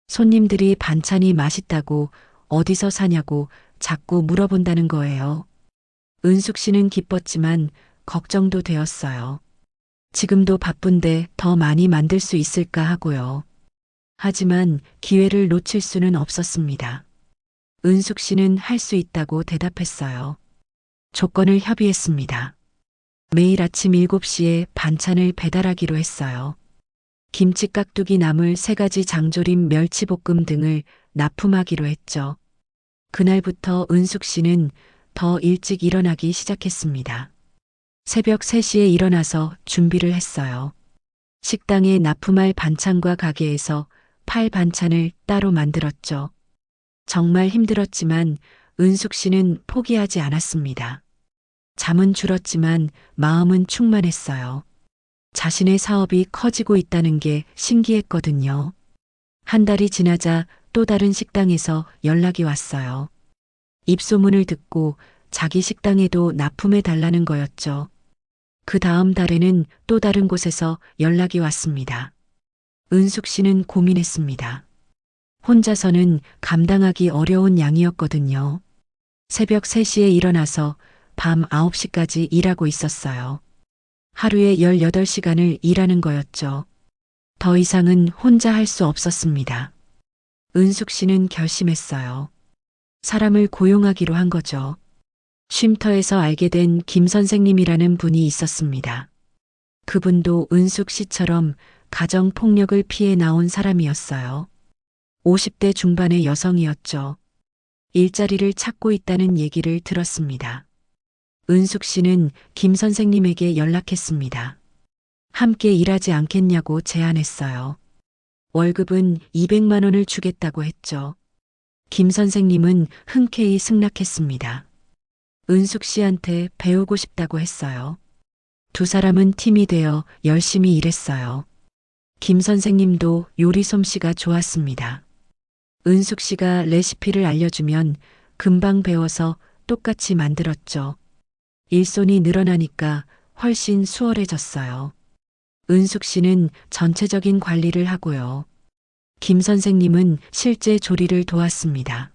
손님들이 반찬이 맛있다고 어디서 사냐고 자꾸 물어본다는 거예요. 은숙 씨는 기뻤지만 걱정도 되었어요. 지금도 바쁜데 더 많이 만들 수 있을까 하고요. 하지만 기회를 놓칠 수는 없었습니다. 은숙 씨는 할 수 있다고 대답했어요. 조건을 협의했습니다. 매일 아침 7시에 반찬을 배달하기로 했어요. 김치 깍두기 나물 3가지 장조림 멸치볶음 등을 납품하기로 했죠. 그날부터 은숙 씨는 더 일찍 일어나기 시작했습니다. 새벽 3시에 일어나서 준비를 했어요. 식당에 납품할 반찬과 가게에서 팔 반찬을 따로 만들었죠. 정말 힘들었지만 은숙 씨는 포기하지 않았습니다. 잠은 줄었지만 마음은 충만했어요. 자신의 사업이 커지고 있다는 게 신기했거든요. 한 달이 지나자 또 다른 식당에서 연락이 왔어요. 입소문을 듣고 자기 식당에도 납품해 달라는 거였죠. 그 다음 달에는 또 다른 곳에서 연락이 왔습니다. 은숙 씨는 고민했습니다. 혼자서는 감당하기 어려운 양이었거든요. 새벽 3시에 일어나서 밤 9시까지 일하고 있었어요. 하루에 18시간을 일하는 거였죠. 더 이상은 혼자 할 수 없었습니다. 은숙 씨는 결심했어요. 사람을 고용하기로 한 거죠. 쉼터에서 알게 된 김 선생님이라는 분이 있었습니다. 그분도 은숙 씨처럼 가정폭력을 피해 나온 사람이었어요. 50대 중반의 여성이었죠. 일자리를 찾고 있다는 얘기를 들었습니다. 은숙 씨는 김 선생님에게 연락했습니다. 함께 일하지 않겠냐고 제안했어요. 월급은 200만 원을 주겠다고 했죠. 김 선생님은 흔쾌히 승낙했습니다. 은숙 씨한테 배우고 싶다고 했어요. 두 사람은 팀이 되어 열심히 일했어요. 김 선생님도 요리 솜씨가 좋았습니다. 은숙 씨가 레시피를 알려주면 금방 배워서 똑같이 만들었죠. 일손이 늘어나니까 훨씬 수월해졌어요. 은숙 씨는 전체적인 관리를 하고요. 김 선생님은 실제 조리를 도왔습니다.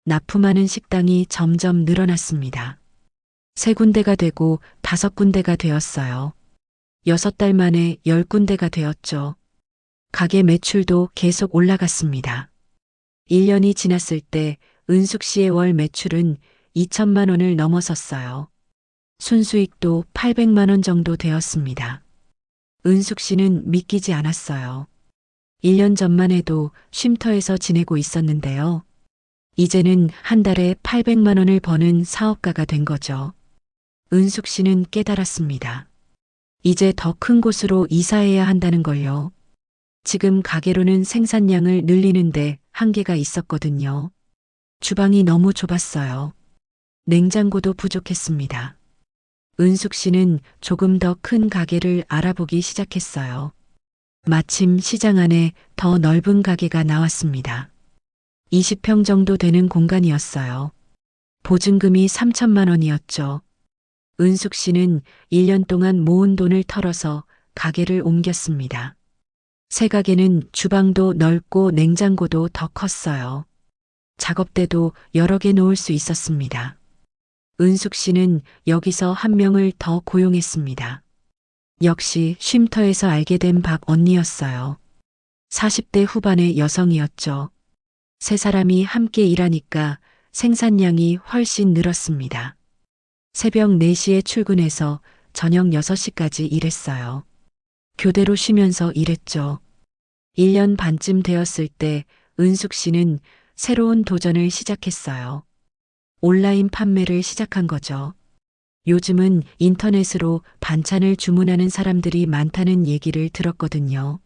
납품하는 식당이 점점 늘어났습니다. 3군데가 되고 5군데가 되었어요. 6달 만에 10군데가 되었죠. 가게 매출도 계속 올라갔습니다. 1년이 지났을 때 은숙 씨의 월 매출은 2천만 원을 넘어섰어요. 순수익도 800만 원 정도 되었습니다. 은숙 씨는 믿기지 않았어요. 1년 전만 해도 쉼터에서 지내고 있었는데요. 이제는 한 달에 800만 원을 버는 사업가가 된 거죠. 은숙 씨는 깨달았습니다. 이제 더 큰 곳으로 이사해야 한다는 걸요. 지금 가게로는 생산량을 늘리는데 한계가 있었거든요. 주방이 너무 좁았어요. 냉장고도 부족했습니다. 은숙 씨는 조금 더 큰 가게를 알아보기 시작했어요. 마침 시장 안에 더 넓은 가게가 나왔습니다. 20평 정도 되는 공간이었어요. 보증금이 3천만 원이었죠. 은숙 씨는 1년 동안 모은 돈을 털어서 가게를 옮겼습니다. 새 가게는 주방도 넓고 냉장고도 더 컸어요. 작업대도 여러 개 놓을 수 있었습니다. 은숙 씨는 여기서 한 명을 더 고용했습니다. 역시 쉼터에서 알게 된 박 언니였어요. 40대 후반의 여성이었죠. 3사람이 함께 일하니까 생산량이 훨씬 늘었습니다. 새벽 4시에 출근해서 저녁 6시까지 일했어요. 교대로 쉬면서 일했죠. 1년 반쯤 되었을 때 은숙 씨는 새로운 도전을 시작했어요. 온라인 판매를 시작한 거죠. 요즘은 인터넷으로 반찬을 주문하는 사람들이 많다는 얘기를 들었거든요.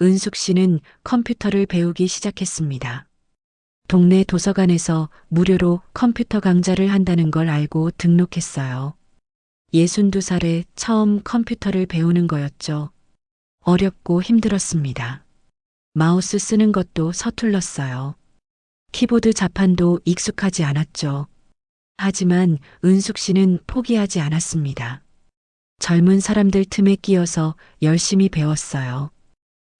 은숙 씨는 컴퓨터를 배우기 시작했습니다. 동네 도서관에서 무료로 컴퓨터 강좌를 한다는 걸 알고 등록했어요. 62살에 처음 컴퓨터를 배우는 거였죠. 어렵고 힘들었습니다. 마우스 쓰는 것도 서툴렀어요. 키보드 자판도 익숙하지 않았죠. 하지만 은숙 씨는 포기하지 않았습니다. 젊은 사람들 틈에 끼어서 열심히 배웠어요.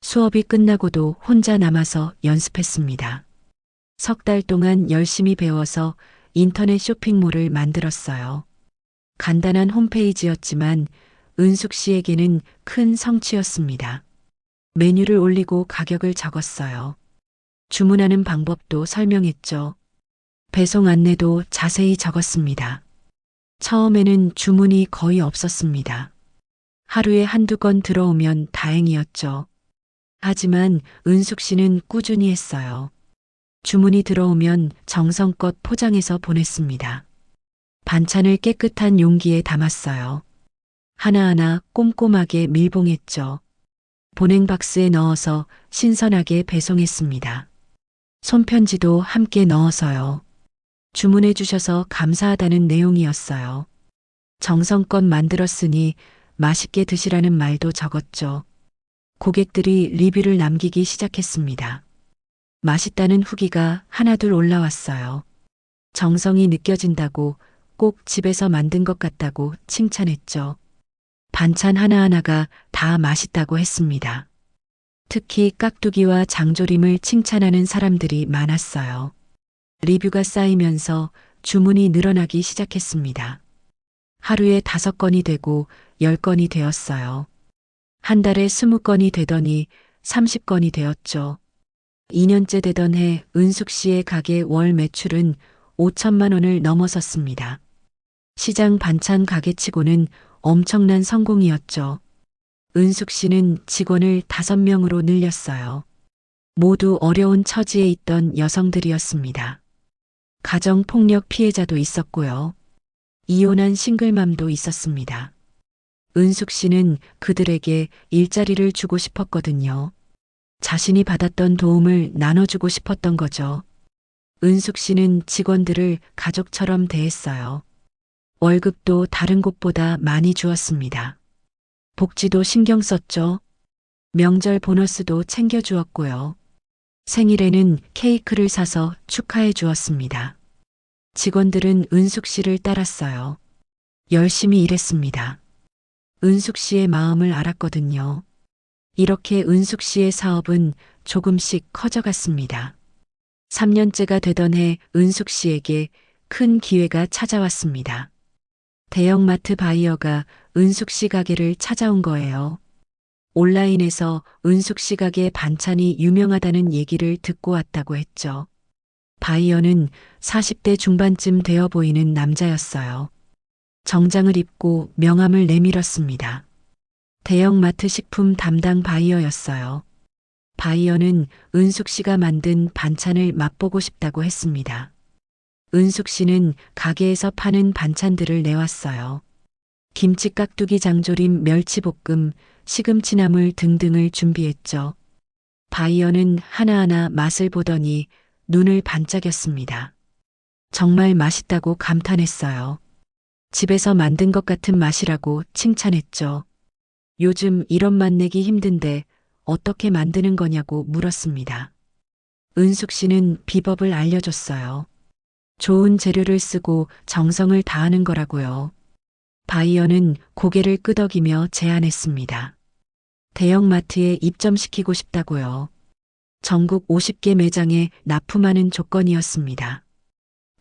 수업이 끝나고도 혼자 남아서 연습했습니다. 석 달 동안 열심히 배워서 인터넷 쇼핑몰을 만들었어요. 간단한 홈페이지였지만 은숙 씨에게는 큰 성취였습니다. 메뉴를 올리고 가격을 적었어요. 주문하는 방법도 설명했죠. 배송 안내도 자세히 적었습니다. 처음에는 주문이 거의 없었습니다. 하루에 한두 건 들어오면 다행이었죠. 하지만 은숙 씨는 꾸준히 했어요. 주문이 들어오면 정성껏 포장해서 보냈습니다. 반찬을 깨끗한 용기에 담았어요. 하나하나 꼼꼼하게 밀봉했죠. 보냉 박스에 넣어서 신선하게 배송했습니다. 손편지도 함께 넣어서요. 주문해 주셔서 감사하다는 내용이었어요. 정성껏 만들었으니 맛있게 드시라는 말도 적었죠. 고객들이 리뷰를 남기기 시작했습니다. 맛있다는 후기가 하나둘 올라왔어요. 정성이 느껴진다고, 꼭 집에서 만든 것 같다고 칭찬했죠. 반찬 하나하나가 다 맛있다고 했습니다. 특히 깍두기와 장조림을 칭찬하는 사람들이 많았어요. 리뷰가 쌓이면서 주문이 늘어나기 시작했습니다. 하루에 5건이 되고 10건이 되었어요. 한 달에 20건이 되더니 30건이 되었죠. 2년째 되던 해 은숙 씨의 가게 월 매출은 5천만 원을 넘어섰습니다. 시장 반찬 가게치고는 엄청난 성공이었죠. 은숙 씨는 직원을 5명으로 늘렸어요. 모두 어려운 처지에 있던 여성들이었습니다. 가정폭력 피해자도 있었고요. 이혼한 싱글맘도 있었습니다. 은숙 씨는 그들에게 일자리를 주고 싶었거든요. 자신이 받았던 도움을 나눠주고 싶었던 거죠. 은숙 씨는 직원들을 가족처럼 대했어요. 월급도 다른 곳보다 많이 주었습니다. 복지도 신경 썼죠. 명절 보너스도 챙겨주었고요. 생일에는 케이크를 사서 축하해 주었습니다. 직원들은 은숙 씨를 따랐어요. 열심히 일했습니다. 은숙 씨의 마음을 알았거든요. 이렇게 은숙 씨의 사업은 조금씩 커져갔습니다. 3년째가 되던 해 은숙 씨에게 큰 기회가 찾아왔습니다. 대형마트 바이어가 은숙 씨 가게를 찾아온 거예요. 온라인에서 은숙 씨 가게 반찬이 유명하다는 얘기를 듣고 왔다고 했죠. 바이어는 40대 중반쯤 되어 보이는 남자였어요. 정장을 입고 명함을 내밀었습니다. 대형마트 식품 담당 바이어였어요. 바이어는 은숙 씨가 만든 반찬을 맛보고 싶다고 했습니다. 은숙 씨는 가게에서 파는 반찬들을 내왔어요. 김치, 깍두기, 장조림, 멸치볶음, 시금치나물 등등을 준비했죠. 바이어는 하나하나 맛을 보더니 눈을 반짝였습니다. 정말 맛있다고 감탄했어요. 집에서 만든 것 같은 맛이라고 칭찬했죠. 요즘 이런 맛 내기 힘든데 어떻게 만드는 거냐고 물었습니다. 은숙 씨는 비법을 알려줬어요. 좋은 재료를 쓰고 정성을 다하는 거라고요. 바이어는 고개를 끄덕이며 제안했습니다. 대형마트에 입점시키고 싶다고요. 전국 50개 매장에 납품하는 조건이었습니다.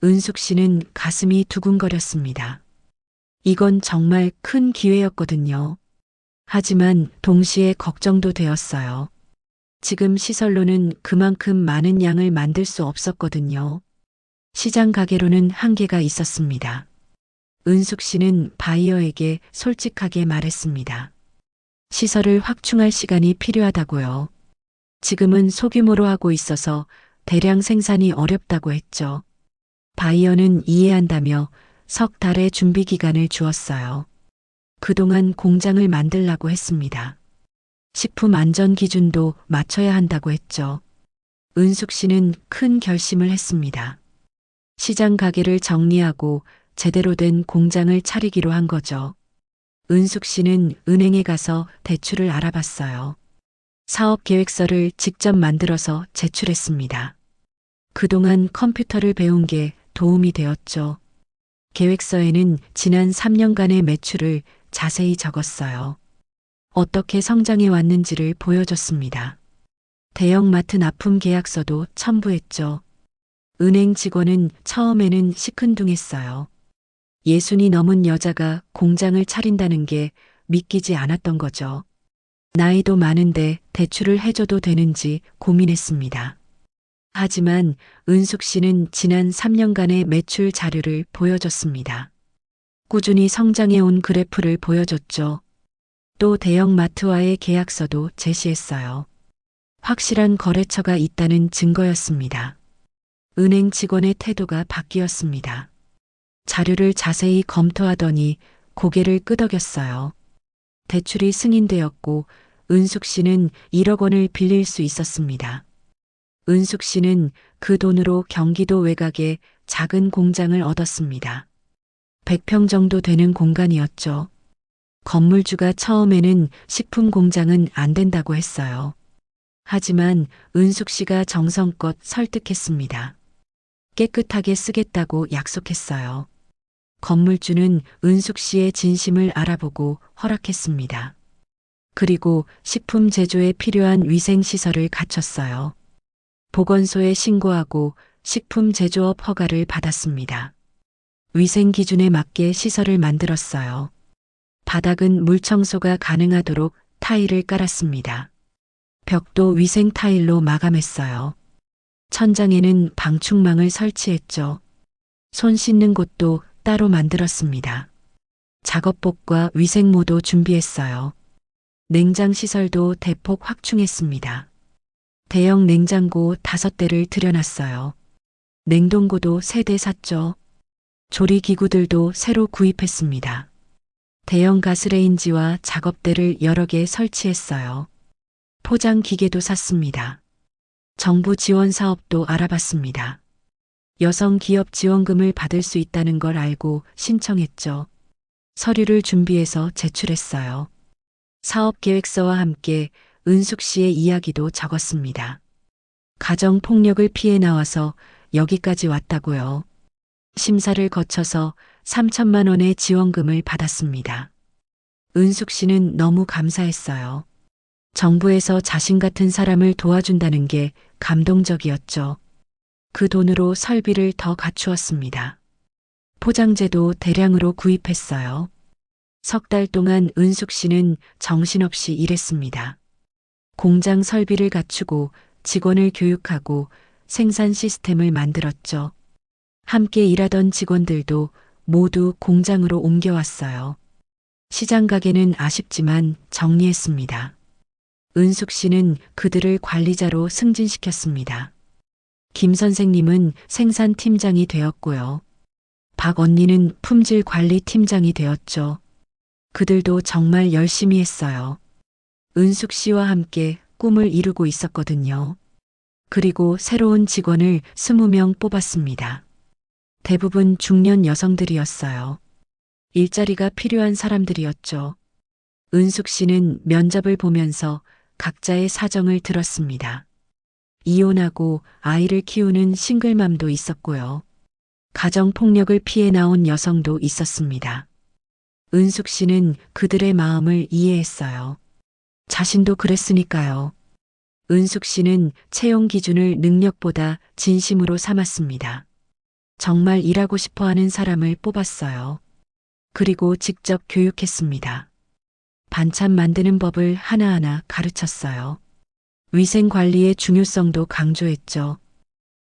은숙 씨는 가슴이 두근거렸습니다. 이건 정말 큰 기회였거든요. 하지만 동시에 걱정도 되었어요. 지금 시설로는 그만큼 많은 양을 만들 수 없었거든요. 시장 가게로는 한계가 있었습니다. 은숙 씨는 바이어에게 솔직하게 말했습니다. 시설을 확충할 시간이 필요하다고요. 지금은 소규모로 하고 있어서 대량 생산이 어렵다고 했죠. 바이어는 이해한다며 석 달의 준비 기간을 주었어요. 그동안 공장을 만들라고 했습니다. 식품 안전 기준도 맞춰야 한다고 했죠. 은숙 씨는 큰 결심을 했습니다. 시장 가게를 정리하고 제대로 된 공장을 차리기로 한 거죠. 은숙 씨는 은행에 가서 대출을 알아봤어요. 사업 계획서를 직접 만들어서 제출했습니다. 그동안 컴퓨터를 배운 게 도움이 되었죠. 계획서에는 지난 3년간의 매출을 자세히 적었어요. 어떻게 성장해 왔는지를 보여줬습니다. 대형마트 납품 계약서도 첨부했죠. 은행 직원은 처음에는 시큰둥했어요. 60이 넘은 여자가 공장을 차린다는 게 믿기지 않았던 거죠. 나이도 많은데 대출을 해줘도 되는지 고민했습니다. 하지만 은숙 씨는 지난 3년간의 매출 자료를 보여줬습니다. 꾸준히 성장해온 그래프를 보여줬죠. 또 대형마트와의 계약서도 제시했어요. 확실한 거래처가 있다는 증거였습니다. 은행 직원의 태도가 바뀌었습니다. 자료를 자세히 검토하더니 고개를 끄덕였어요. 대출이 승인되었고 은숙 씨는 1억 원을 빌릴 수 있었습니다. 은숙 씨는 그 돈으로 경기도 외곽에 작은 공장을 얻었습니다. 100평 정도 되는 공간이었죠. 건물주가 처음에는 식품 공장은 안 된다고 했어요. 하지만 은숙 씨가 정성껏 설득했습니다. 깨끗하게 쓰겠다고 약속했어요. 건물주는 은숙 씨의 진심을 알아보고 허락했습니다. 그리고 식품 제조에 필요한 위생시설을 갖췄어요. 보건소에 신고하고 식품 제조업 허가를 받았습니다. 위생 기준에 맞게 시설을 만들었어요. 바닥은 물 청소가 가능하도록 타일을 깔았습니다. 벽도 위생 타일로 마감했어요. 천장에는 방충망을 설치했죠. 손 씻는 곳도 따로 만들었습니다. 작업복과 위생모도 준비했어요. 냉장 시설도 대폭 확충했습니다. 대형 냉장고 5대를 들여놨어요. 냉동고도 3대 샀죠. 조리기구들도 새로 구입했습니다. 대형 가스레인지와 작업대를 여러 개 설치했어요. 포장 기계도 샀습니다. 정부 지원 사업도 알아봤습니다. 여성 기업 지원금을 받을 수 있다는 걸 알고 신청했죠. 서류를 준비해서 제출했어요. 사업 계획서와 함께 은숙 씨의 이야기도 적었습니다. 가정 폭력을 피해 나와서 여기까지 왔다고요. 심사를 거쳐서 3천만 원의 지원금을 받았습니다. 은숙 씨는 너무 감사했어요. 정부에서 자신 같은 사람을 도와준다는 게 감동적이었죠. 그 돈으로 설비를 더 갖추었습니다. 포장재도 대량으로 구입했어요. 3달 동안 은숙 씨는 정신없이 일했습니다. 공장 설비를 갖추고 직원을 교육하고 생산 시스템을 만들었죠. 함께 일하던 직원들도 모두 공장으로 옮겨왔어요. 시장 가게는 아쉽지만 정리했습니다. 은숙 씨는 그들을 관리자로 승진시켰습니다. 김 선생님은 생산팀장이 되었고요. 박 언니는 품질관리팀장이 되었죠. 그들도 정말 열심히 했어요. 은숙 씨와 함께 꿈을 이루고 있었거든요. 그리고 새로운 직원을 20명 뽑았습니다. 대부분 중년 여성들이었어요. 일자리가 필요한 사람들이었죠. 은숙 씨는 면접을 보면서 각자의 사정을 들었습니다. 이혼하고 아이를 키우는 싱글맘도 있었고요. 가정폭력을 피해 나온 여성도 있었습니다. 은숙 씨는 그들의 마음을 이해했어요. 자신도 그랬으니까요. 은숙 씨는 채용 기준을 능력보다 진심으로 삼았습니다. 정말 일하고 싶어 하는 사람을 뽑았어요. 그리고 직접 교육했습니다. 반찬 만드는 법을 하나하나 가르쳤어요. 위생 관리의 중요성도 강조했죠.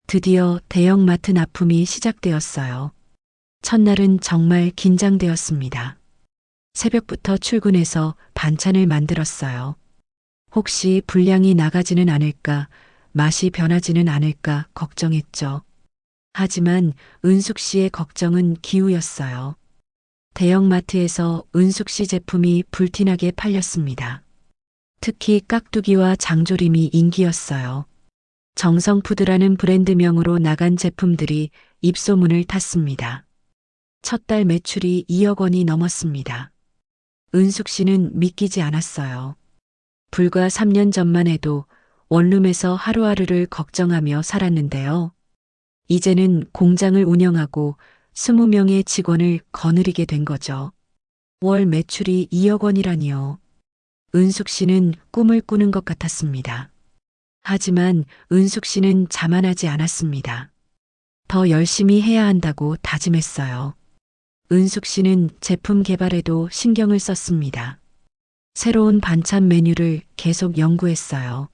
드디어 대형마트 납품이 시작되었어요. 첫날은 정말 긴장되었습니다. 새벽부터 출근해서 반찬을 만들었어요. 혹시 분량이 나가지는 않을까, 맛이 변하지는 않을까 걱정했죠. 하지만 은숙 씨의 걱정은 기우였어요. 대형마트에서 은숙 씨 제품이 불티나게 팔렸습니다. 특히 깍두기와 장조림이 인기였어요. 정성푸드라는 브랜드명으로 나간 제품들이 입소문을 탔습니다. 첫 달 매출이 2억 원이 넘었습니다. 은숙 씨는 믿기지 않았어요. 불과 3년 전만 해도 원룸에서 하루하루를 걱정하며 살았는데요. 이제는 공장을 운영하고 20명의 직원을 거느리게 된 거죠. 월 매출이 2억 원이라니요. 은숙 씨는 꿈을 꾸는 것 같았습니다. 하지만 은숙 씨는 자만하지 않았습니다. 더 열심히 해야 한다고 다짐했어요. 은숙 씨는 제품 개발에도 신경을 썼습니다. 새로운 반찬 메뉴를 계속 연구했어요.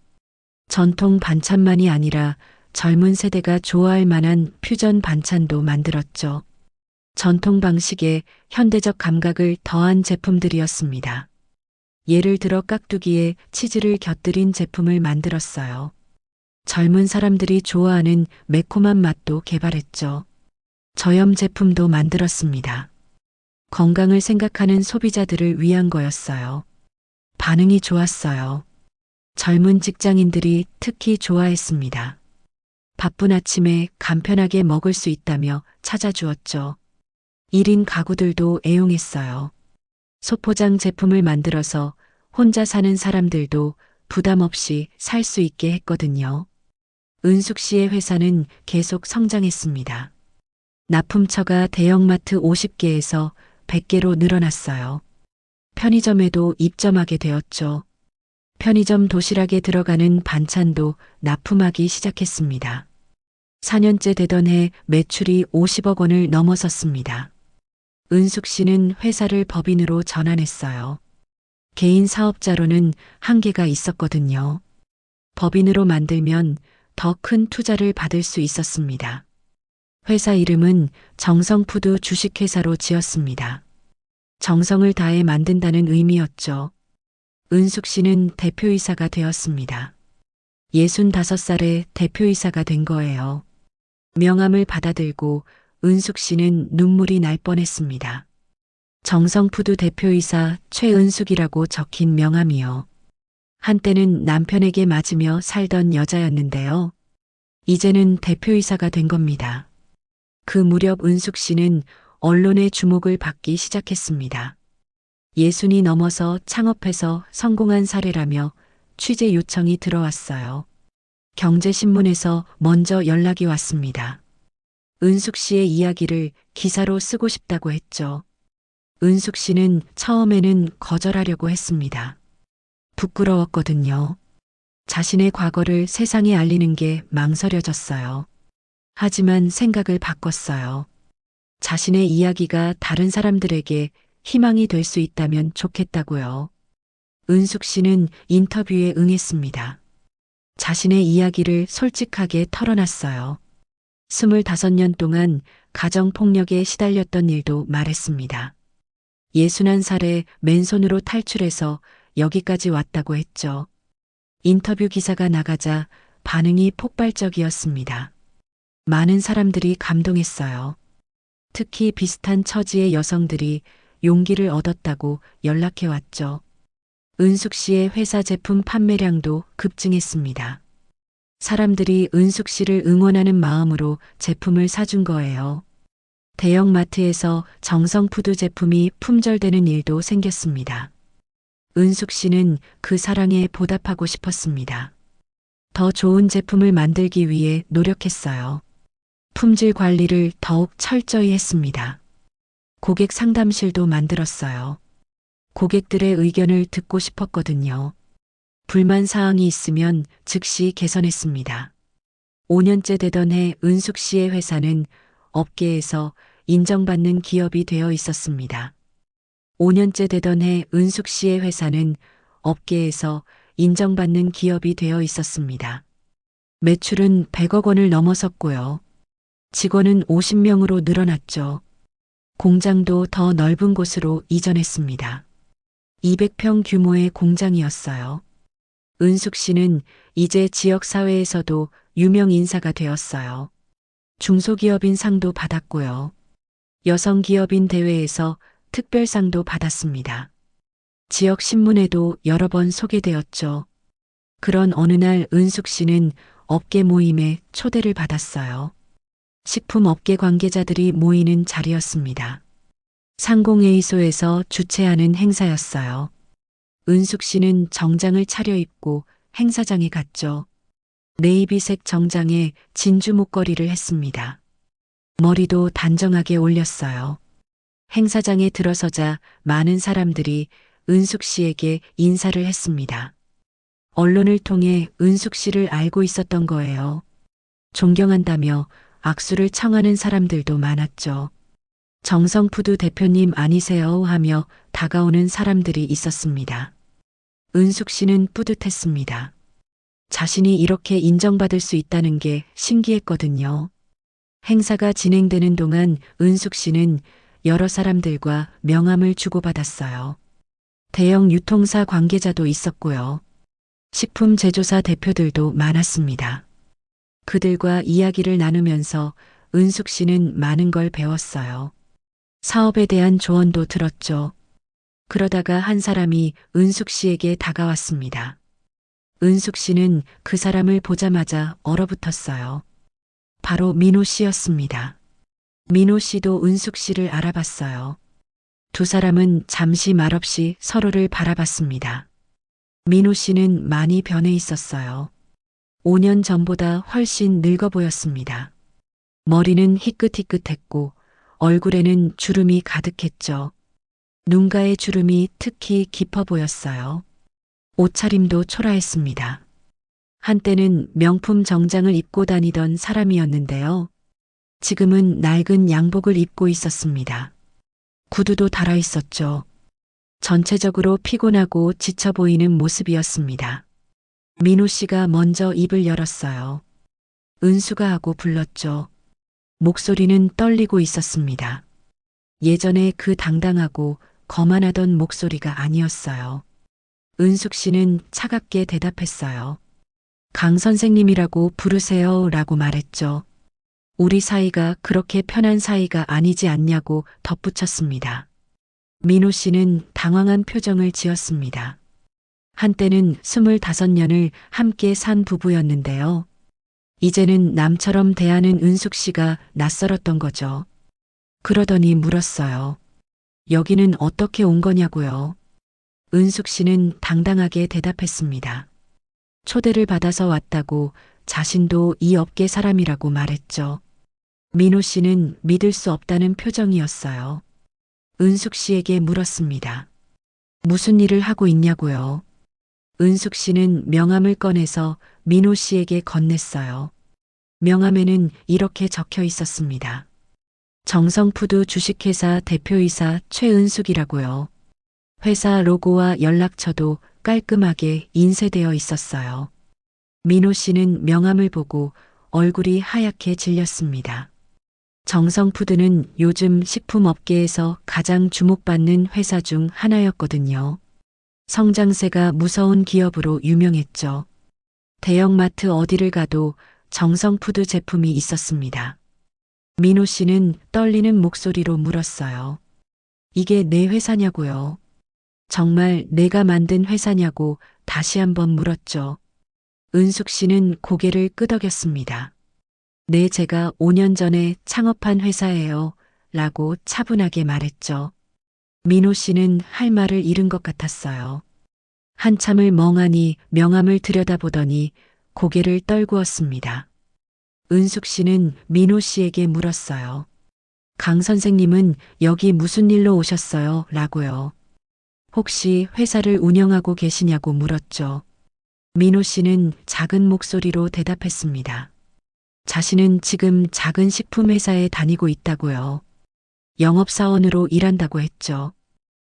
전통 반찬만이 아니라 젊은 세대가 좋아할 만한 퓨전 반찬도 만들었죠. 전통 방식에 현대적 감각을 더한 제품들이었습니다. 예를 들어 깍두기에 치즈를 곁들인 제품을 만들었어요. 젊은 사람들이 좋아하는 매콤한 맛도 개발했죠. 저염 제품도 만들었습니다. 건강을 생각하는 소비자들을 위한 거였어요. 반응이 좋았어요. 젊은 직장인들이 특히 좋아했습니다. 바쁜 아침에 간편하게 먹을 수 있다며 찾아주었죠. 1인 가구들도 애용했어요. 소포장 제품을 만들어서 혼자 사는 사람들도 부담 없이 살 수 있게 했거든요. 은숙 씨의 회사는 계속 성장했습니다. 납품처가 대형마트 50개에서 100개로 늘어났어요. 편의점에도 입점하게 되었죠. 편의점 도시락에 들어가는 반찬도 납품하기 시작했습니다. 4년째 되던 해 매출이 50억 원을 넘어섰습니다. 은숙 씨는 회사를 법인으로 전환했어요. 개인 사업자로는 한계가 있었거든요. 법인으로 만들면 더 큰 투자를 받을 수 있었습니다. 회사 이름은 정성푸드 주식회사로 지었습니다. 정성을 다해 만든다는 의미였죠. 은숙 씨는 대표이사가 되었습니다. 65살에 대표이사가 된 거예요. 명함을 받아들고 은숙 씨는 눈물이 날 뻔했습니다. 정성푸드 대표이사 최은숙이라고 적힌 명함이요. 한때는 남편에게 맞으며 살던 여자였는데요. 이제는 대표이사가 된 겁니다. 그 무렵 은숙 씨는 언론의 주목을 받기 시작했습니다. 60이 넘어서 창업해서 성공한 사례라며 취재 요청이 들어왔어요. 경제신문에서 먼저 연락이 왔습니다. 은숙 씨의 이야기를 기사로 쓰고 싶다고 했죠. 은숙 씨는 처음에는 거절하려고 했습니다. 부끄러웠거든요. 자신의 과거를 세상에 알리는 게 망설여졌어요. 하지만 생각을 바꿨어요. 자신의 이야기가 다른 사람들에게 희망이 될 수 있다면 좋겠다고요. 은숙 씨는 인터뷰에 응했습니다. 자신의 이야기를 솔직하게 털어놨어요. 25년 동안 가정폭력에 시달렸던 일도 말했습니다. 61살에 맨손으로 탈출해서 여기까지 왔다고 했죠. 인터뷰 기사가 나가자 반응이 폭발적이었습니다. 많은 사람들이 감동했어요. 특히 비슷한 처지의 여성들이 용기를 얻었다고 연락해 왔죠. 은숙 씨의 회사 제품 판매량도 급증했습니다. 사람들이 은숙 씨를 응원하는 마음으로 제품을 사준 거예요. 대형마트에서 정성푸드 제품이 품절되는 일도 생겼습니다. 은숙 씨는 그 사랑에 보답하고 싶었습니다. 더 좋은 제품을 만들기 위해 노력했어요. 품질 관리를 더욱 철저히 했습니다. 고객 상담실도 만들었어요. 고객들의 의견을 듣고 싶었거든요. 불만 사항이 있으면 즉시 개선했습니다. 5년째 되던 해 은숙 씨의 회사는 업계에서 인정받는 기업이 되어 있었습니다. 5년째 되던 해 은숙 씨의 회사는 업계에서 인정받는 기업이 되어 있었습니다. 매출은 100억 원을 넘어섰고요. 직원은 50명으로 늘어났죠. 공장도 더 넓은 곳으로 이전했습니다. 200평 규모의 공장이었어요. 은숙 씨는 이제 지역사회에서도 유명 인사가 되었어요. 중소기업인 상도 받았고요. 여성기업인 대회에서 특별상도 받았습니다. 지역 신문에도 여러 번 소개되었죠. 그런 어느 날 은숙 씨는 업계 모임에 초대를 받았어요. 식품업계 관계자들이 모이는 자리였습니다. 상공회의소에서 주최하는 행사였어요. 은숙 씨는 정장을 차려입고 행사장에 갔죠. 네이비색 정장에 진주 목걸이를 했습니다. 머리도 단정하게 올렸어요. 행사장에 들어서자 많은 사람들이 은숙 씨에게 인사를 했습니다. 언론을 통해 은숙 씨를 알고 있었던 거예요. 존경한다며 악수를 청하는 사람들도 많았죠. 정성푸드 대표님 아니세요? 하며 다가오는 사람들이 있었습니다. 은숙 씨는 뿌듯했습니다. 자신이 이렇게 인정받을 수 있다는 게 신기했거든요. 행사가 진행되는 동안 은숙 씨는 여러 사람들과 명함을 주고받았어요. 대형 유통사 관계자도 있었고요. 식품 제조사 대표들도 많았습니다. 그들과 이야기를 나누면서 은숙 씨는 많은 걸 배웠어요. 사업에 대한 조언도 들었죠. 그러다가 한 사람이 은숙 씨에게 다가왔습니다. 은숙 씨는 그 사람을 보자마자 얼어붙었어요. 바로 민호 씨였습니다. 민호 씨도 은숙 씨를 알아봤어요. 두 사람은 잠시 말없이 서로를 바라봤습니다. 민호 씨는 많이 변해 있었어요. 5년 전보다 훨씬 늙어 보였습니다. 머리는 희끗희끗했고 얼굴에는 주름이 가득했죠. 눈가의 주름이 특히 깊어 보였어요. 옷차림도 초라했습니다. 한때는 명품 정장을 입고 다니던 사람이었는데요. 지금은 낡은 양복을 입고 있었습니다. 구두도 달아 있었죠. 전체적으로 피곤하고 지쳐 보이는 모습이었습니다. 민호 씨가 먼저 입을 열었어요. 은수가 하고 불렀죠. 목소리는 떨리고 있었습니다. 예전에 그 당당하고 거만하던 목소리가 아니었어요. 은숙 씨는 차갑게 대답했어요. 강 선생님이라고 부르세요 라고 말했죠. 우리 사이가 그렇게 편한 사이가 아니지 않냐고 덧붙였습니다. 민호 씨는 당황한 표정을 지었습니다. 한때는 25년을 함께 산 부부였는데요. 이제는 남처럼 대하는 은숙 씨가 낯설었던 거죠. 그러더니 물었어요. 여기는 어떻게 온 거냐고요. 은숙 씨는 당당하게 대답했습니다. 초대를 받아서 왔다고 자신도 이 업계 사람이라고 말했죠. 민호 씨는 믿을 수 없다는 표정이었어요. 은숙 씨에게 물었습니다. 무슨 일을 하고 있냐고요. 은숙 씨는 명함을 꺼내서 민호 씨에게 건넸어요. 명함에는 이렇게 적혀 있었습니다. 정성푸드 주식회사 대표이사 최은숙이라고요. 회사 로고와 연락처도 깔끔하게 인쇄되어 있었어요. 민호 씨는 명함을 보고 얼굴이 하얗게 질렸습니다. 정성푸드는 요즘 식품업계에서 가장 주목받는 회사 중 하나였거든요. 성장세가 무서운 기업으로 유명했죠. 대형마트 어디를 가도 정성푸드 제품이 있었습니다. 민호 씨는 떨리는 목소리로 물었어요. 이게 내 회사냐고요. 정말 내가 만든 회사냐고 다시 한번 물었죠. 은숙 씨는 고개를 끄덕였습니다. 네, 제가 5년 전에 창업한 회사예요. 라고 차분하게 말했죠. 민호 씨는 할 말을 잃은 것 같았어요. 한참을 멍하니 명함을 들여다보더니 고개를 떨구었습니다. 은숙 씨는 민호 씨에게 물었어요. 강 선생님은 여기 무슨 일로 오셨어요? 라고요. 혹시 회사를 운영하고 계시냐고 물었죠. 민호 씨는 작은 목소리로 대답했습니다. 자신은 지금 작은 식품회사에 다니고 있다고요. 영업사원으로 일한다고 했죠.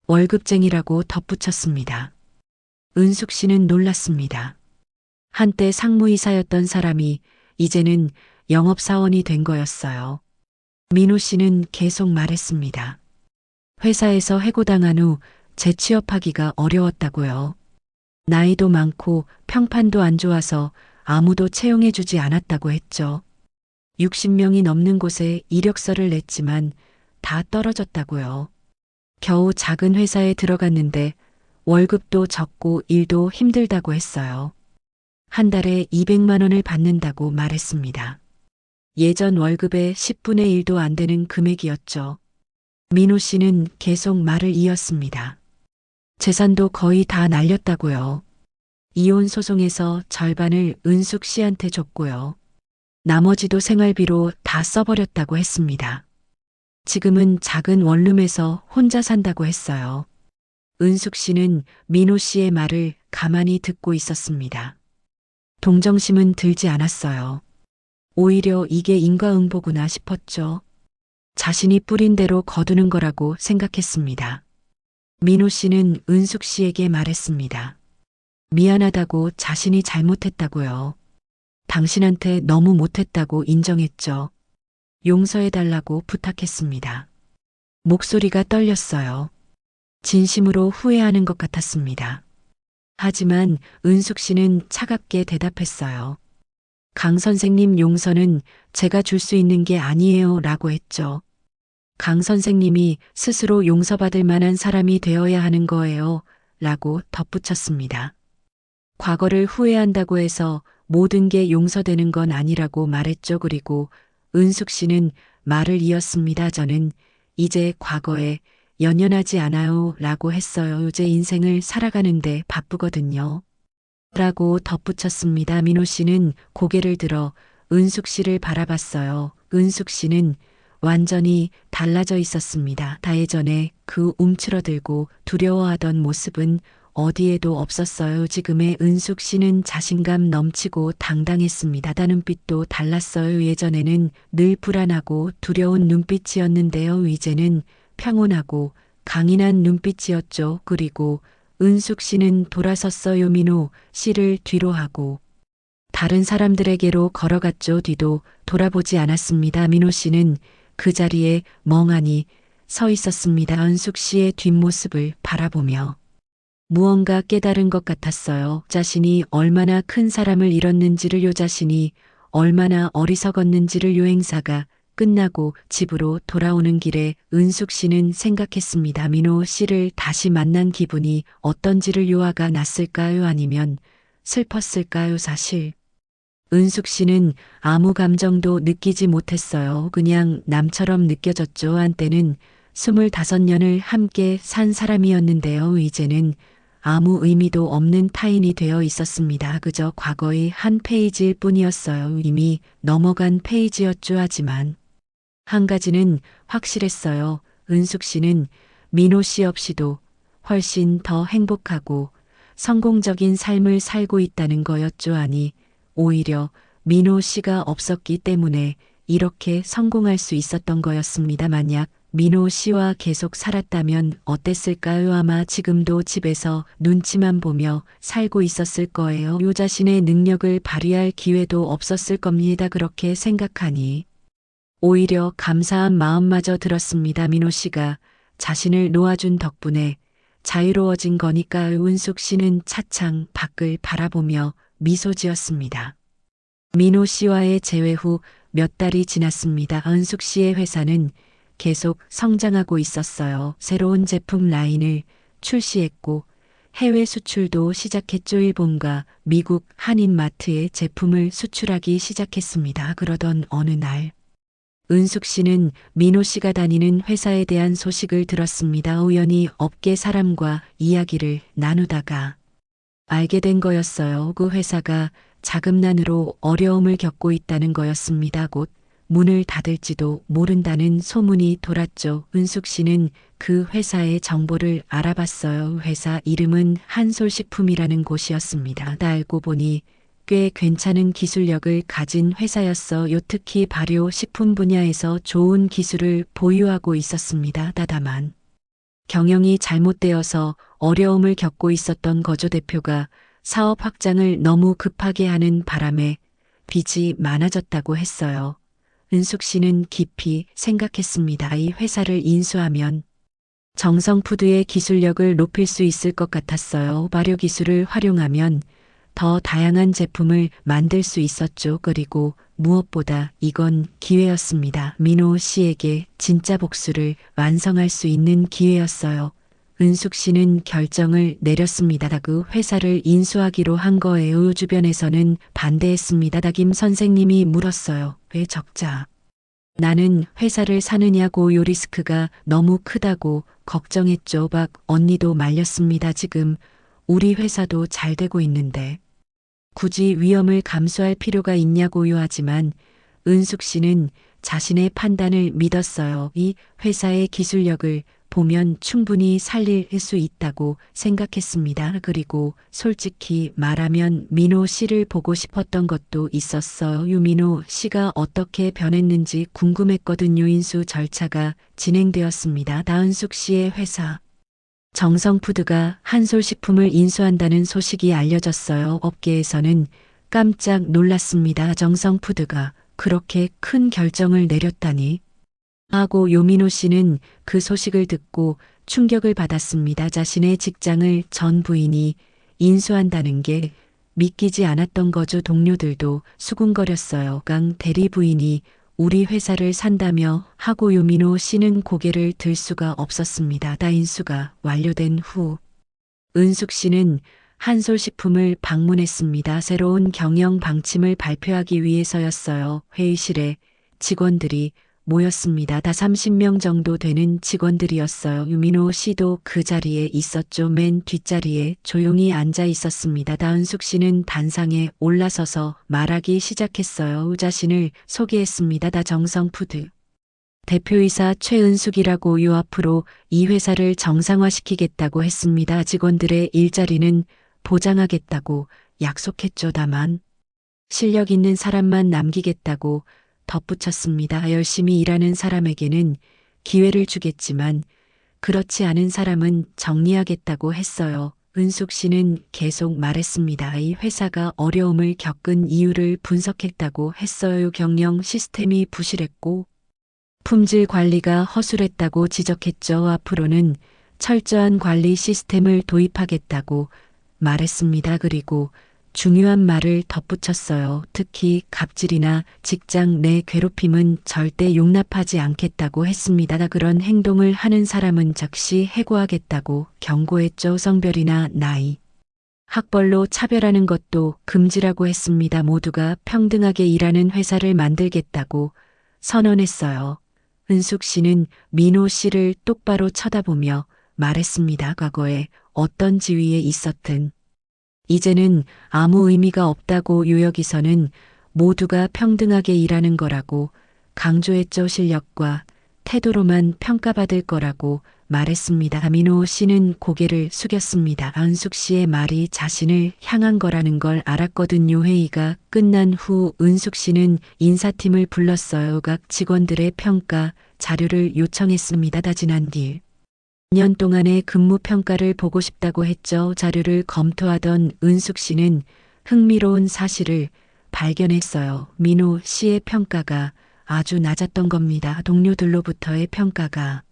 월급쟁이라고 덧붙였습니다. 은숙 씨는 놀랐습니다. 한때 상무이사였던 사람이 이제는 영업사원이 된 거였어요. 민호 씨는 계속 말했습니다. 회사에서 해고당한 후 재취업하기가 어려웠다고요. 나이도 많고 평판도 안 좋아서 아무도 채용해주지 않았다고 했죠. 60명이 넘는 곳에 이력서를 냈지만 다 떨어졌다고요. 겨우 작은 회사에 들어갔는데 월급도 적고 일도 힘들다고 했어요. 한 달에 200만 원을 받는다고 말했습니다. 예전 월급의 10분의 1도 안 되는 금액이었죠. 민호 씨는 계속 말을 이었습니다. 재산도 거의 다 날렸다고요. 이혼 소송에서 절반을 은숙 씨한테 줬고요. 나머지도 생활비로 다 써버렸다고 했습니다. 지금은 작은 원룸에서 혼자 산다고 했어요. 은숙 씨는 민호 씨의 말을 가만히 듣고 있었습니다. 동정심은 들지 않았어요. 오히려 이게 인과응보구나 싶었죠. 자신이 뿌린 대로 거두는 거라고 생각했습니다. 민호 씨는 은숙 씨에게 말했습니다. 미안하다고, 자신이 잘못했다고요. 당신한테 너무 못했다고 인정했죠. 용서해달라고 부탁했습니다. 목소리가 떨렸어요. 진심으로 후회하는 것 같았습니다. 하지만 은숙 씨는 차갑게 대답했어요. 강 선생님, 용서는 제가 줄 수 있는 게 아니에요 라고 했죠. 강 선생님이 스스로 용서받을 만한 사람이 되어야 하는 거예요 라고 덧붙였습니다. 과거를 후회한다고 해서 모든 게 용서되는 건 아니라고 말했죠. 그리고 은숙 씨는 말을 이었습니다. 저는 이제 과거에 연연하지 않아요 라고 했어요. 이제 인생을 살아가는데 바쁘거든요. 라고 덧붙였습니다. 민호 씨는 고개를 들어 은숙 씨를 바라봤어요. 은숙 씨는 완전히 달라져 있었습니다. 다 예전에 그 움츠러들고 두려워하던 모습은 어디에도 없었어요. 지금의 은숙 씨는 자신감 넘치고 당당했습니다. 눈빛도 달랐어요. 예전에는 늘 불안하고 두려운 눈빛이었는데요. 이제는 평온하고 강인한 눈빛이었죠. 그리고 은숙 씨는 돌아섰어요. 민호 씨를 뒤로 하고 다른 사람들에게로 걸어갔죠. 뒤도 돌아보지 않았습니다. 민호 씨는 그 자리에 멍하니 서 있었습니다. 은숙 씨의 뒷모습을 바라보며 무언가 깨달은 것 같았어요. 자신이 얼마나 큰 사람을 잃었는지를, 요 자신이 얼마나 어리석었는지를. 여행사가 끝나고 집으로 돌아오는 길에 은숙 씨는 생각했습니다. 민호 씨를 다시 만난 기분이 어떤지를. 요화가 났을까요? 아니면 슬펐을까요? 사실 은숙 씨는 아무 감정도 느끼지 못했어요. 그냥 남처럼 느껴졌죠. 한때는 25년을 함께 산 사람이었는데요. 이제는 아무 의미도 없는 타인이 되어 있었습니다. 그저 과거의 한 페이지일 뿐이었어요. 이미 넘어간 페이지였죠. 하지만 한 가지는 확실했어요. 은숙 씨는 민호 씨 없이도 훨씬 더 행복하고 성공적인 삶을 살고 있다는 거였죠. 아니, 오히려 민호 씨가 없었기 때문에 이렇게 성공할 수 있었던 거였습니다. 만약 민호 씨와 계속 살았다면 어땠을까요? 아마 지금도 집에서 눈치만 보며 살고 있었을 거예요. 요 자신의 능력을 발휘할 기회도 없었을 겁니다. 그렇게 생각하니 오히려 감사한 마음마저 들었습니다. 민호 씨가 자신을 놓아준 덕분에 자유로워진 거니까요. 은숙 씨는 차창 밖을 바라보며 미소 지었습니다. 민호 씨와의 재회 후 몇 달이 지났습니다. 은숙 씨의 회사는 계속 성장하고 있었어요. 새로운 제품 라인을 출시했고 해외 수출도 시작했죠. 일본과 미국 한인마트에 제품을 수출하기 시작했습니다. 그러던 어느 날 은숙 씨는 민호 씨가 다니는 회사에 대한 소식을 들었습니다. 우연히 업계 사람과 이야기를 나누다가 알게 된 거였어요. 그 회사가 자금난으로 어려움을 겪고 있다는 거였습니다. 곧 문을 닫을지도 모른다는 소문이 돌았죠. 은숙 씨는 그 회사의 정보를 알아봤어요. 회사 이름은 한솔식품이라는 곳이었습니다. 알고 보니 꽤 괜찮은 기술력을 가진 회사였어요. 특히 발효 식품 분야에서 좋은 기술을 보유하고 있었습니다. 다만 경영이 잘못되어서 어려움을 겪고 있었던 거죠. 대표가 사업 확장을 너무 급하게 하는 바람에 빚이 많아졌다고 했어요. 은숙 씨는 깊이 생각했습니다. 이 회사를 인수하면 정성푸드의 기술력을 높일 수 있을 것 같았어요. 발효 기술을 활용하면 더 다양한 제품을 만들 수 있었죠. 그리고 무엇보다 이건 기회였습니다. 민호 씨에게 진짜 복수를 완성할 수 있는 기회였어요. 은숙 씨는 결정을 내렸습니다. 그 회사를 인수하기로 한 거예요. 주변에서는 반대했습니다. 김 선생님이 물었어요. 왜 적자? 나는 회사를 사느냐고. 요 리스크가 너무 크다고 걱정했죠. 박 언니도 말렸습니다. 지금 우리 회사도 잘 되고 있는데 굳이 위험을 감수할 필요가 있냐고요. 하지만 은숙 씨는 자신의 판단을 믿었어요. 이 회사의 기술력을 보면 충분히 살릴 수 있다고 생각했습니다. 그리고 솔직히 말하면 민호 씨를 보고 싶었던 것도 있었어요. 유민호 씨가 어떻게 변했는지 궁금했거든요. 인수 절차가 진행되었습니다. 나은숙 씨의 회사 정성푸드가 한솔식품을 인수한다는 소식이 알려졌어요. 업계에서는 깜짝 놀랐습니다. 정성푸드가 그렇게 큰 결정을 내렸다니. 하고 요민호 씨는 그 소식을 듣고 충격을 받았습니다. 자신의 직장을 전 부인이 인수한다는 게 믿기지 않았던 거죠. 동료들도 수군거렸어요. 강 대리 부인이 우리 회사를 산다며 하고 요민호 씨는 고개를 들 수가 없었습니다. 다인수가 완료된 후 은숙 씨는 한솔식품을 방문했습니다. 새로운 경영 방침을 발표하기 위해서였어요. 회의실에 직원들이 모였습니다. 다 30명 정도 되는 직원들이었어요. 유민호 씨도 그 자리에 있었죠. 맨 뒷자리에 조용히 앉아 있었습니다. 다은숙 씨는 단상에 올라서서 말하기 시작했어요. 자신을 소개했습니다. 다 정성푸드 대표이사 최은숙이라고요. 앞으로 이 회사를 정상화시키겠다고 했습니다. 직원들의 일자리는 보장하겠다고 약속했죠. 다만 실력 있는 사람만 남기겠다고 덧붙였습니다. 열심히 일하는 사람에게는 기회를 주겠지만 그렇지 않은 사람은 정리하겠다고 했어요. 은숙 씨는 계속 말했습니다. 이 회사가 어려움을 겪은 이유를 분석했다고 했어요. 경영 시스템이 부실했고 품질 관리가 허술했다고 지적했죠. 앞으로는 철저한 관리 시스템을 도입하겠다고 말했습니다. 그리고 중요한 말을 덧붙였어요. 특히 갑질이나 직장 내 괴롭힘은 절대 용납하지 않겠다고 했습니다. 그런 행동을 하는 사람은 즉시 해고하겠다고 경고했죠. 성별이나 나이, 학벌로 차별하는 것도 금지라고 했습니다. 모두가 평등하게 일하는 회사를 만들겠다고 선언했어요. 은숙 씨는 민호 씨를 똑바로 쳐다보며 말했습니다. 과거에 어떤 지위에 있었든 이제는 아무 의미가 없다고 요여기서는 모두가 평등하게 일하는 거라고 강조했죠. 실력과 태도로만 평가받을 거라고 말했습니다. 민호 씨는 고개를 숙였습니다. 은숙 씨의 말이 자신을 향한 거라는 걸 알았거든요. 회의가 끝난 후 은숙 씨는 인사팀을 불렀어요. 각 직원들의 평가 자료를 요청했습니다. 다 지난 뒤 2년 동안의 근무 평가를 보고 싶다고 했죠. 자료를 검토하던 은숙 씨는 흥미로운 사실을 발견했어요. 민호 씨의 평가가 아주 낮았던 겁니다. 동료들로부터의 평가가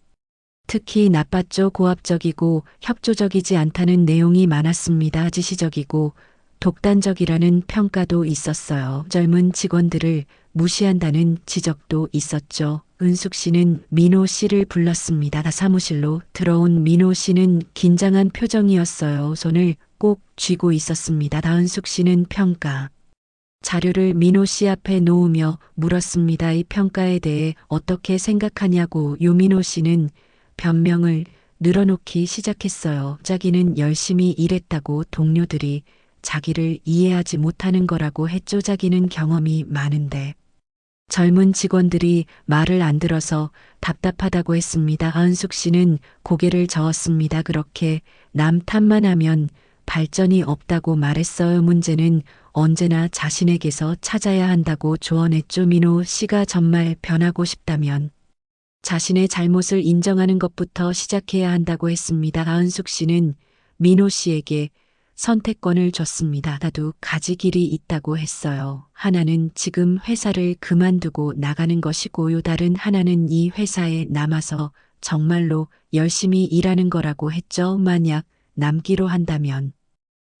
특히 나빴죠. 고압적이고 협조적이지 않다는 내용이 많았습니다. 지시적이고 독단적이라는 평가도 있었어요. 젊은 직원들을 무시한다는 지적도 있었죠. 은숙 씨는 민호 씨를 불렀습니다. 사무실로 들어온 민호 씨는 긴장한 표정이었어요. 손을 꼭 쥐고 있었습니다. 은숙 씨는 평가 자료를 민호 씨 앞에 놓으며 물었습니다. 이 평가에 대해 어떻게 생각하냐고. 요민호 씨는 변명을 늘어놓기 시작했어요. 자기는 열심히 일했다고 동료들이 자기를 이해하지 못하는 거라고 했죠. 자기는 경험이 많은데 젊은 직원들이 말을 안 들어서 답답하다고 했습니다. 은숙 씨는 고개를 저었습니다. 그렇게 남 탓만 하면 발전이 없다고 말했어요. 문제는 언제나 자신에게서 찾아야 한다고 조언했죠. 민호 씨가 정말 변하고 싶다면 자신의 잘못을 인정하는 것부터 시작해야 한다고 했습니다. 은숙 씨는 민호 씨에게 선택권을 줬습니다. 나도 가지 길이 있다고 했어요. 하나는 지금 회사를 그만두고 나가는 것이고요. 다른 하나는 이 회사에 남아서 정말로 열심히 일하는 거라고 했죠. 만약 남기로 한다면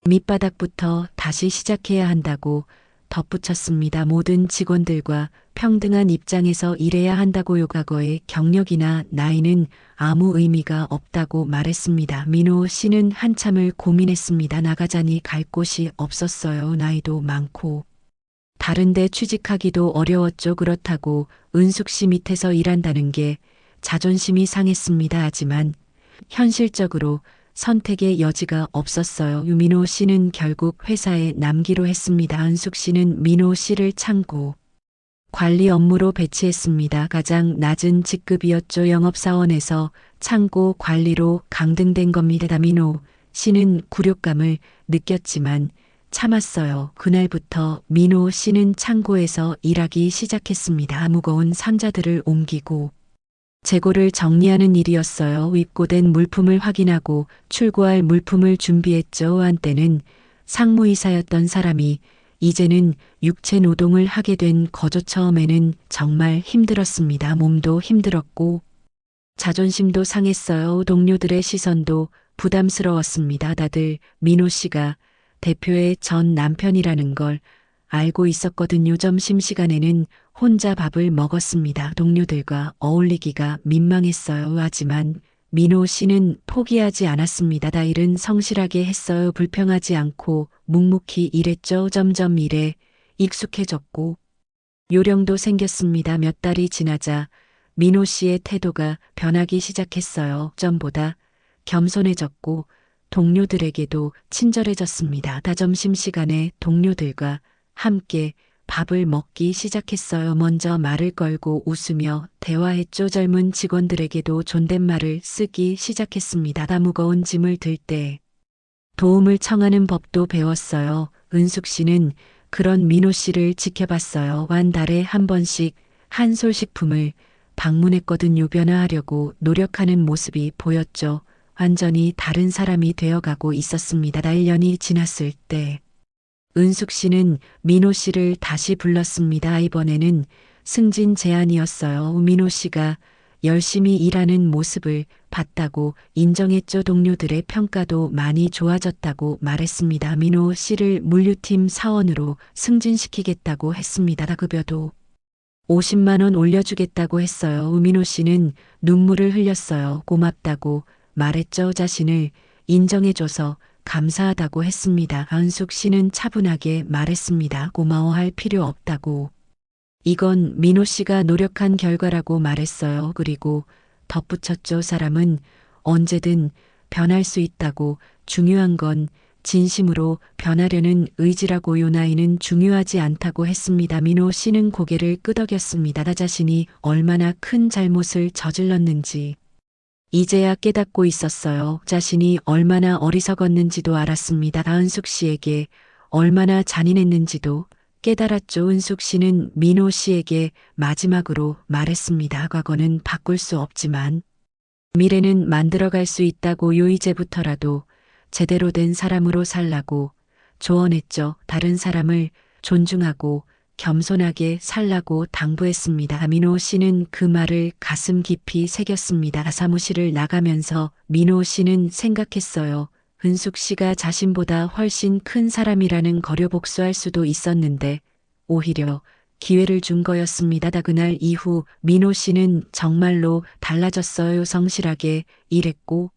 밑바닥부터 다시 시작해야 한다고 덧붙였습니다. 모든 직원들과 평등한 입장에서 일해야 한다고요. 과거의 경력이나 나이는 아무 의미가 없다고 말했습니다. 민호 씨는 한참을 고민했습니다. 나가자니 갈 곳이 없었어요. 나이도 많고 다른데 취직하기도 어려웠죠. 그렇다고 은숙 씨 밑에서 일한다는 게 자존심이 상했습니다. 하지만 현실적으로 선택의 여지가 없었어요. 유민호 씨는 결국 회사에 남기로 했습니다. 은숙 씨는 민호 씨를 참고 관리 업무로 배치했습니다. 가장 낮은 직급이었죠. 영업사원에서 창고 관리로 강등된 겁니다. 민호 씨는 굴욕감을 느꼈지만 참았어요. 그날부터 민호 씨는 창고에서 일하기 시작했습니다. 무거운 상자들을 옮기고 재고를 정리하는 일이었어요. 입고된 물품을 확인하고 출고할 물품을 준비했죠. 한때는 상무이사였던 사람이 이제는 육체 노동을 하게 된 거죠. 처음에는 정말 힘들었습니다. 몸도 힘들었고 자존심도 상했어요. 동료들의 시선도 부담스러웠습니다. 다들 민호 씨가 대표의 전 남편이라는 걸 알고 있었거든요. 점심시간에는 혼자 밥을 먹었습니다. 동료들과 어울리기가 민망했어요. 하지만 민호 씨는 포기하지 않았습니다. 다 일은 성실하게 했어요. 불평하지 않고 묵묵히 일했죠. 점점 일에 익숙해졌고 요령도 생겼습니다. 몇 달이 지나자 민호 씨의 태도가 변하기 시작했어요. 전보다 겸손해졌고 동료들에게도 친절해졌습니다. 다 점심시간에 동료들과 함께 밥을 먹기 시작했어요. 먼저 말을 걸고 웃으며 대화했죠. 젊은 직원들에게도 존댓말을 쓰기 시작했습니다. 다 무거운 짐을 들 때 도움을 청하는 법도 배웠어요. 은숙 씨는 그런 민호 씨를 지켜봤어요. 한 달에 한 번씩 한솔식품을 방문했거든요. 변화하려고 노력하는 모습이 보였죠. 완전히 다른 사람이 되어가고 있었습니다. 1년이 지났을 때 은숙 씨는 민호 씨를 다시 불렀습니다. 이번에는 승진 제안이었어요. 민호 씨가 열심히 일하는 모습을 봤다고 인정했죠. 동료들의 평가도 많이 좋아졌다고 말했습니다. 민호 씨를 물류팀 사원으로 승진시키겠다고 했습니다. 급여도 50만 원 올려주겠다고 했어요. 민호 씨는 눈물을 흘렸어요. 고맙다고 말했죠. 자신을 인정해줘서 감사하다고 했습니다. 은숙 씨는 차분하게 말했습니다. 고마워할 필요 없다고. 이건 민호 씨가 노력한 결과라고 말했어요. 그리고 덧붙였죠. 사람은 언제든 변할 수 있다고. 중요한 건 진심으로 변하려는 의지라고요. 나이는 중요하지 않다고 했습니다. 민호 씨는 고개를 끄덕였습니다. 나 자신이 얼마나 큰 잘못을 저질렀는지 이제야 깨닫고 있었어요. 자신이 얼마나 어리석었는지도 알았습니다. 은숙 씨에게 얼마나 잔인했는지도 깨달았죠. 은숙 씨는 민호 씨에게 마지막으로 말했습니다. 과거는 바꿀 수 없지만 미래는 만들어갈 수 있다고요. 이제부터라도 제대로 된 사람으로 살라고 조언했죠. 다른 사람을 존중하고 겸손하게 살라고 당부했습니다. 민호 씨는 그 말을 가슴 깊이 새겼습니다. 사무실을 나가면서 민호 씨는 생각했어요. 은숙 씨가 자신보다 훨씬 큰 사람이라는 거려 복수할 수도 있었는데 오히려 기회를 준 거였습니다. 그날 이후 민호 씨는 정말로 달라졌어요. 성실하게 일했고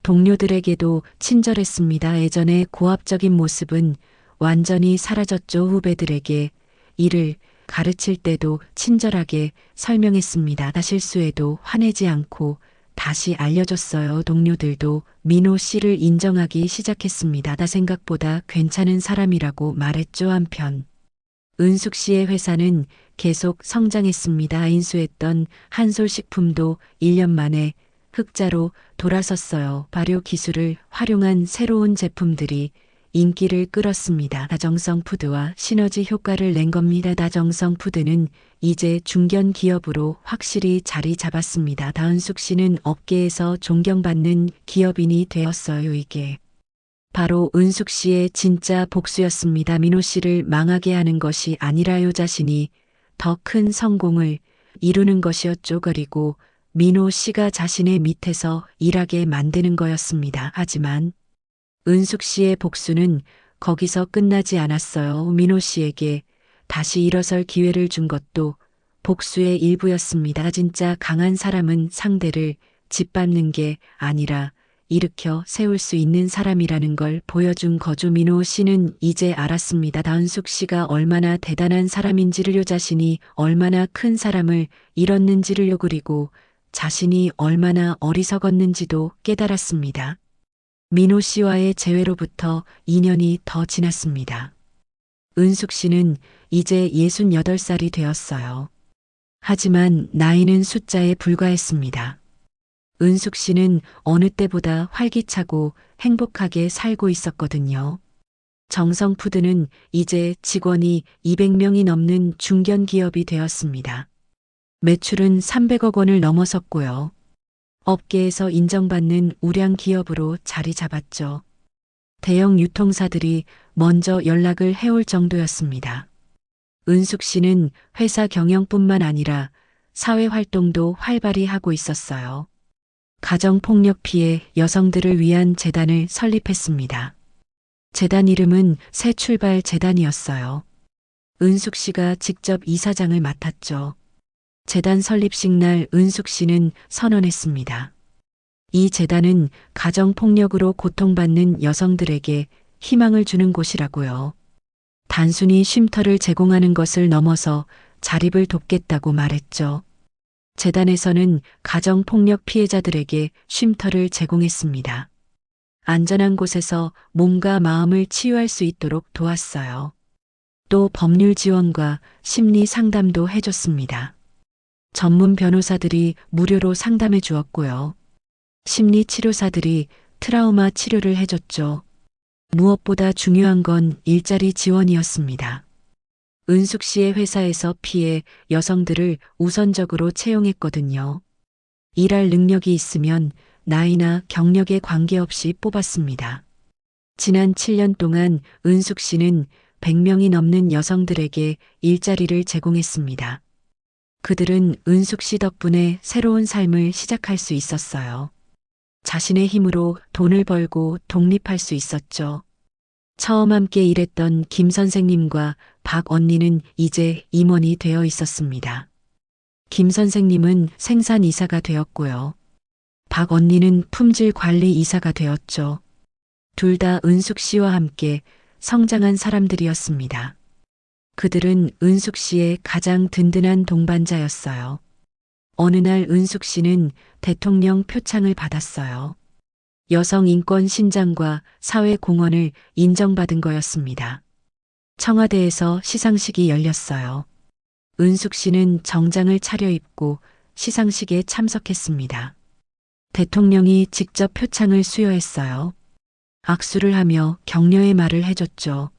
동료들에게도 친절했습니다. 예전의 고압적인 모습은 완전히 사라졌죠. 후배들에게 일을 가르칠 때도 친절하게 설명했습니다. 실수에도 화내지 않고 다시 알려줬어요. 동료들도 민호 씨를 인정하기 시작했습니다. 생각보다 괜찮은 사람이라고 말했죠. 한편 은숙 씨의 회사는 계속 성장했습니다. 인수했던 한솔식품도 1년 만에 흑자로 돌아섰어요. 발효 기술을 활용한 새로운 제품들이 인기를 끌었습니다. 다정성 푸드와 시너지 효과를 낸 겁니다. 다정성 푸드는 이제 중견 기업으로 확실히 자리 잡았습니다. 은숙 씨는 업계에서 존경받는 기업인이 되었어요. 이게 바로 은숙 씨의 진짜 복수였습니다. 민호 씨를 망하게 하는 것이 아니라요. 자신이 더 큰 성공을 이루는 것이었죠. 그리고 민호 씨가 자신의 밑에서 일하게 만드는 거였습니다. 하지만 은숙 씨의 복수는 거기서 끝나지 않았어요. 민호 씨에게 다시 일어설 기회를 준 것도 복수의 일부였습니다. 진짜 강한 사람은 상대를 짓밟는 게 아니라 일으켜 세울 수 있는 사람이라는 걸 보여준 거죠. 민호 씨는 이제 알았습니다. 은숙 씨가 얼마나 대단한 사람인지를요. 자신이 얼마나 큰 사람을 잃었는지를요. 그리고 자신이 얼마나 어리석었는지도 깨달았습니다. 민호 씨와의 재회로부터 2년이 더 지났습니다. 은숙 씨는 이제 68살이 되었어요. 하지만 나이는 숫자에 불과했습니다. 은숙 씨는 어느 때보다 활기차고 행복하게 살고 있었거든요. 정성푸드는 이제 직원이 200명이 넘는 중견 기업이 되었습니다. 매출은 300억 원을 넘어섰고요. 업계에서 인정받는 우량 기업으로 자리 잡았죠. 대형 유통사들이 먼저 연락을 해올 정도였습니다. 은숙 씨는 회사 경영뿐만 아니라 사회 활동도 활발히 하고 있었어요. 가정폭력 피해 여성들을 위한 재단을 설립했습니다. 재단 이름은 새 출발 재단이었어요. 은숙 씨가 직접 이사장을 맡았죠. 재단 설립식 날 은숙 씨는 선언했습니다. 이 재단은 가정폭력으로 고통받는 여성들에게 희망을 주는 곳이라고요. 단순히 쉼터를 제공하는 것을 넘어서 자립을 돕겠다고 말했죠. 재단에서는 가정폭력 피해자들에게 쉼터를 제공했습니다. 안전한 곳에서 몸과 마음을 치유할 수 있도록 도왔어요. 또 법률 지원과 심리 상담도 해줬습니다. 전문 변호사들이 무료로 상담해 주었고요. 심리 치료사들이 트라우마 치료를 해줬죠. 무엇보다 중요한 건 일자리 지원이었습니다. 은숙 씨의 회사에서 피해 여성들을 우선적으로 채용했거든요. 일할 능력이 있으면 나이나 경력에 관계없이 뽑았습니다. 지난 7년 동안 은숙 씨는 100명이 넘는 여성들에게 일자리를 제공했습니다. 그들은 은숙 씨 덕분에 새로운 삶을 시작할 수 있었어요. 자신의 힘으로 돈을 벌고 독립할 수 있었죠. 처음 함께 일했던 김 선생님과 박 언니는 이제 임원이 되어 있었습니다. 김 선생님은 생산 이사가 되었고요. 박 언니는 품질 관리 이사가 되었죠. 둘 다 은숙 씨와 함께 성장한 사람들이었습니다. 그들은 은숙 씨의 가장 든든한 동반자였어요. 어느 날 은숙 씨는 대통령 표창을 받았어요. 여성 인권 신장과 사회 공헌을 인정받은 거였습니다. 청와대에서 시상식이 열렸어요. 은숙 씨는 정장을 차려입고 시상식에 참석했습니다. 대통령이 직접 표창을 수여했어요. 악수를 하며 격려의 말을 해줬죠.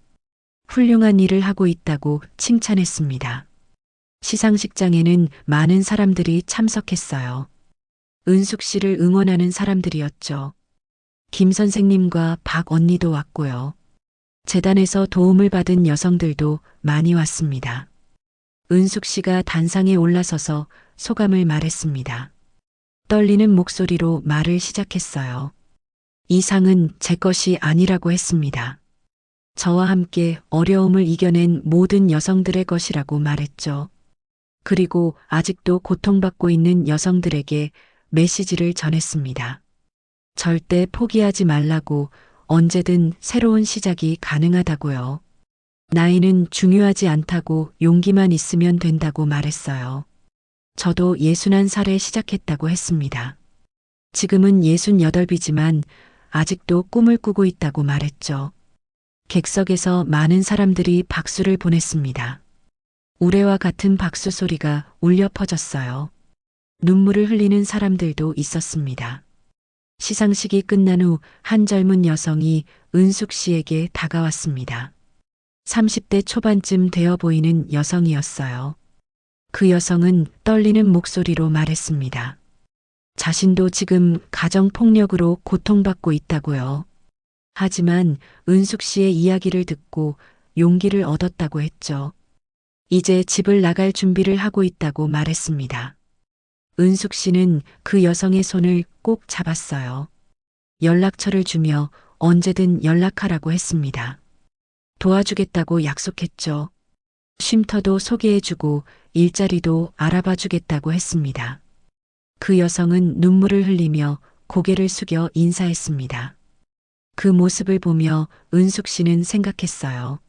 훌륭한 일을 하고 있다고 칭찬했습니다. 시상식장에는 많은 사람들이 참석했어요. 은숙 씨를 응원하는 사람들이었죠. 김 선생님과 박 언니도 왔고요. 재단에서 도움을 받은 여성들도 많이 왔습니다. 은숙 씨가 단상에 올라서서 소감을 말했습니다. 떨리는 목소리로 말을 시작했어요. 이 상은 제 것이 아니라고 했습니다. 저와 함께 어려움을 이겨낸 모든 여성들의 것이라고 말했죠. 그리고 아직도 고통받고 있는 여성들에게 메시지를 전했습니다. 절대 포기하지 말라고, 언제든 새로운 시작이 가능하다고요. 나이는 중요하지 않다고, 용기만 있으면 된다고 말했어요. 저도 61살에 시작했다고 했습니다. 지금은 68이지만 아직도 꿈을 꾸고 있다고 말했죠. 객석에서 많은 사람들이 박수를 보냈습니다. 우레와 같은 박수 소리가 울려 퍼졌어요. 눈물을 흘리는 사람들도 있었습니다. 시상식이 끝난 후 한 젊은 여성이 은숙 씨에게 다가왔습니다. 30대 초반쯤 되어 보이는 여성이었어요. 그 여성은 떨리는 목소리로 말했습니다. 자신도 지금 가정폭력으로 고통받고 있다고요. 하지만 은숙 씨의 이야기를 듣고 용기를 얻었다고 했죠. 이제 집을 나갈 준비를 하고 있다고 말했습니다. 은숙 씨는 그 여성의 손을 꼭 잡았어요. 연락처를 주며 언제든 연락하라고 했습니다. 도와주겠다고 약속했죠. 쉼터도 소개해주고 일자리도 알아봐주겠다고 했습니다. 그 여성은 눈물을 흘리며 고개를 숙여 인사했습니다. 그 모습을 보며 은숙 씨는 생각했어요.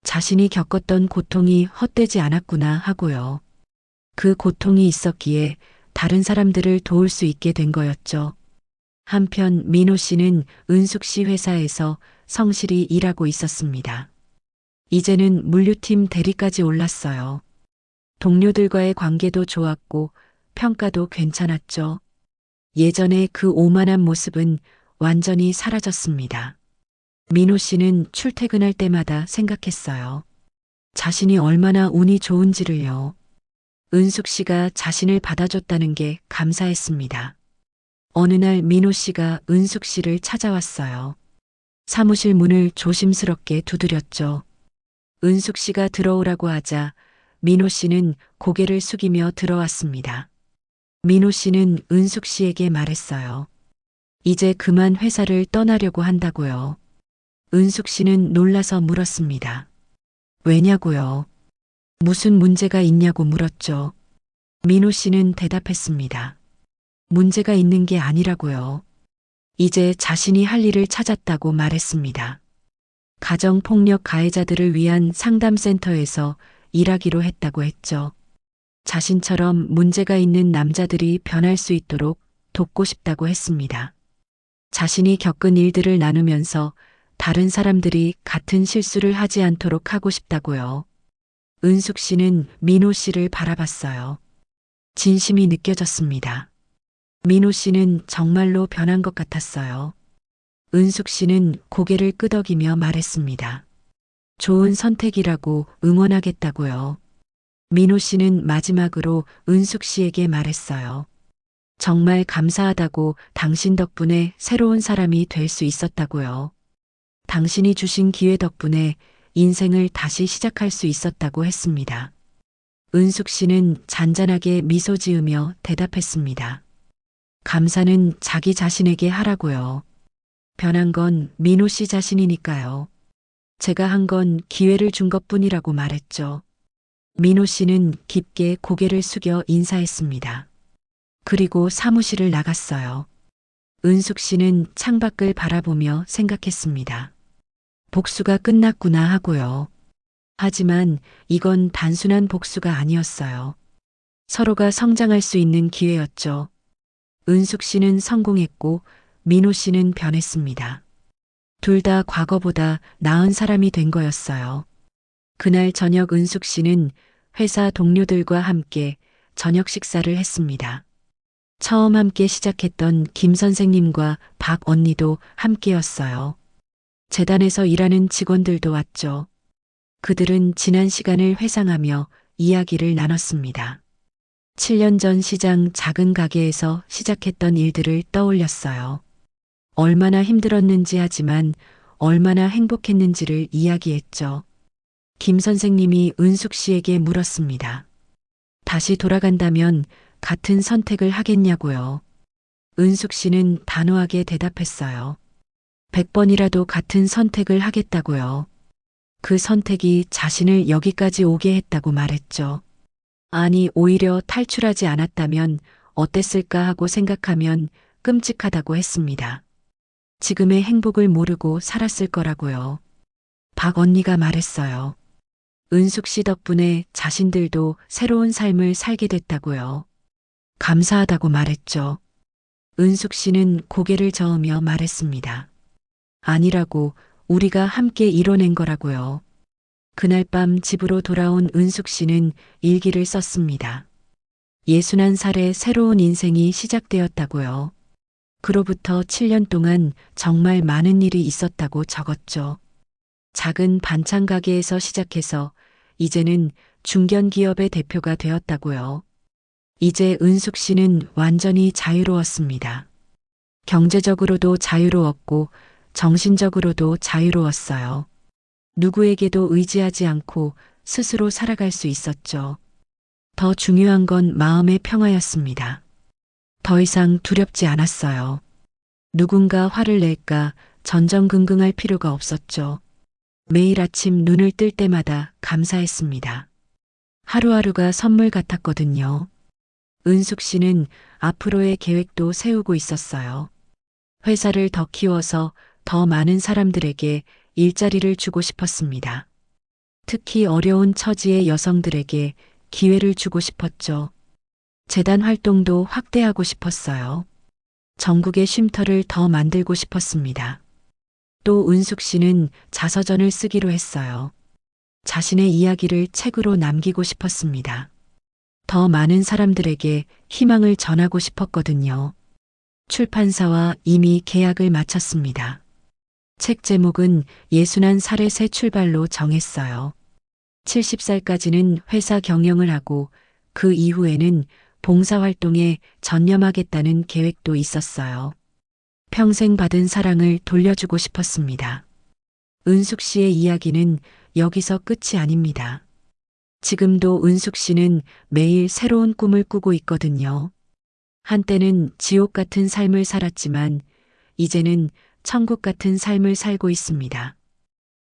자신이 겪었던 고통이 헛되지 않았구나 하고요. 그 고통이 있었기에 다른 사람들을 도울 수 있게 된 거였죠. 한편 민호 씨는 은숙 씨 회사에서 성실히 일하고 있었습니다. 이제는 물류팀 대리까지 올랐어요. 동료들과의 관계도 좋았고 평가도 괜찮았죠. 예전에 그 오만한 모습은 완전히 사라졌습니다. 민호 씨는 출퇴근할 때마다 생각했어요. 자신이 얼마나 운이 좋은지를요. 은숙 씨가 자신을 받아줬다는 게 감사했습니다. 어느 날 민호 씨가 은숙 씨를 찾아왔어요. 사무실 문을 조심스럽게 두드렸죠. 은숙 씨가 들어오라고 하자 민호 씨는 고개를 숙이며 들어왔습니다. 민호 씨는 은숙 씨에게 말했어요. 이제 그만 회사를 떠나려고 한다고요. 은숙 씨는 놀라서 물었습니다. 왜냐고요? 무슨 문제가 있냐고 물었죠. 민호 씨는 대답했습니다. 문제가 있는 게 아니라고요. 이제 자신이 할 일을 찾았다고 말했습니다. 가정폭력 가해자들을 위한 상담센터에서 일하기로 했다고 했죠. 자신처럼 문제가 있는 남자들이 변할 수 있도록 돕고 싶다고 했습니다. 자신이 겪은 일들을 나누면서 다른 사람들이 같은 실수를 하지 않도록 하고 싶다고요. 은숙 씨는 민호 씨를 바라봤어요. 진심이 느껴졌습니다. 민호 씨는 정말로 변한 것 같았어요. 은숙 씨는 고개를 끄덕이며 말했습니다. 좋은 선택이라고 응원하겠다고요. 민호 씨는 마지막으로 은숙 씨에게 말했어요. 정말 감사하다고 당신 덕분에 새로운 사람이 될 수 있었다고요. 당신이 주신 기회 덕분에 인생을 다시 시작할 수 있었다고 했습니다. 은숙 씨는 잔잔하게 미소 지으며 대답했습니다. 감사는 자기 자신에게 하라고요. 변한 건 민호 씨 자신이니까요. 제가 한 건 기회를 준 것뿐이라고 말했죠. 민호 씨는 깊게 고개를 숙여 인사했습니다. 그리고 사무실을 나갔어요. 은숙 씨는 창밖을 바라보며 생각했습니다. 복수가 끝났구나 하고요. 하지만 이건 단순한 복수가 아니었어요. 서로가 성장할 수 있는 기회였죠. 은숙 씨는 성공했고 민호 씨는 변했습니다. 둘 다 과거보다 나은 사람이 된 거였어요. 그날 저녁 은숙 씨는 회사 동료들과 함께 저녁 식사를 했습니다. 처음 함께 시작했던 김 선생님과 박 언니도 함께였어요. 재단에서 일하는 직원들도 왔죠. 그들은 지난 시간을 회상하며 이야기를 나눴습니다. 7년 전 시장 작은 가게에서 시작했던 일들을 떠올렸어요. 얼마나 힘들었는지 하지만 얼마나 행복했는지를 이야기했죠. 김 선생님이 은숙 씨에게 물었습니다. 다시 돌아간다면 같은 선택을 하겠냐고요. 은숙 씨는 단호하게 대답했어요. 100번이라도 같은 선택을 하겠다고요. 그 선택이 자신을 여기까지 오게 했다고 말했죠. 아니, 오히려 탈출하지 않았다면 어땠을까 하고 생각하면 끔찍하다고 했습니다. 지금의 행복을 모르고 살았을 거라고요. 박 언니가 말했어요. 은숙 씨 덕분에 자신들도 새로운 삶을 살게 됐다고요. 감사하다고 말했죠. 은숙 씨는 고개를 저으며 말했습니다. 아니라고, 우리가 함께 이뤄낸 거라고요. 그날 밤 집으로 돌아온 은숙 씨는 일기를 썼습니다. 61살의 새로운 인생이 시작되었다고요. 그로부터 7년 동안 정말 많은 일이 있었다고 적었죠. 작은 반찬 가게에서 시작해서 이제는 중견기업의 대표가 되었다고요. 이제 은숙 씨는 완전히 자유로웠습니다. 경제적으로도 자유로웠고 정신적으로도 자유로웠어요. 누구에게도 의지하지 않고 스스로 살아갈 수 있었죠. 더 중요한 건 마음의 평화였습니다. 더 이상 두렵지 않았어요. 누군가 화를 낼까 전전긍긍할 필요가 없었죠. 매일 아침 눈을 뜰 때마다 감사했습니다. 하루하루가 선물 같았거든요. 은숙 씨는 앞으로의 계획도 세우고 있었어요. 회사를 더 키워서 더 많은 사람들에게 일자리를 주고 싶었습니다. 특히 어려운 처지의 여성들에게 기회를 주고 싶었죠. 재단 활동도 확대하고 싶었어요. 전국의 쉼터를 더 만들고 싶었습니다. 또 은숙 씨는 자서전을 쓰기로 했어요. 자신의 이야기를 책으로 남기고 싶었습니다. 더 많은 사람들에게 희망을 전하고 싶었거든요. 출판사와 이미 계약을 마쳤습니다. 책 제목은 예순한 살의 새 출발로 정했어요. 70살까지는 회사 경영을 하고 그 이후에는 봉사활동에 전념하겠다는 계획도 있었어요. 평생 받은 사랑을 돌려주고 싶었습니다. 은숙 씨의 이야기는 여기서 끝이 아닙니다. 지금도 은숙 씨는 매일 새로운 꿈을 꾸고 있거든요. 한때는 지옥 같은 삶을 살았지만 이제는 천국 같은 삶을 살고 있습니다.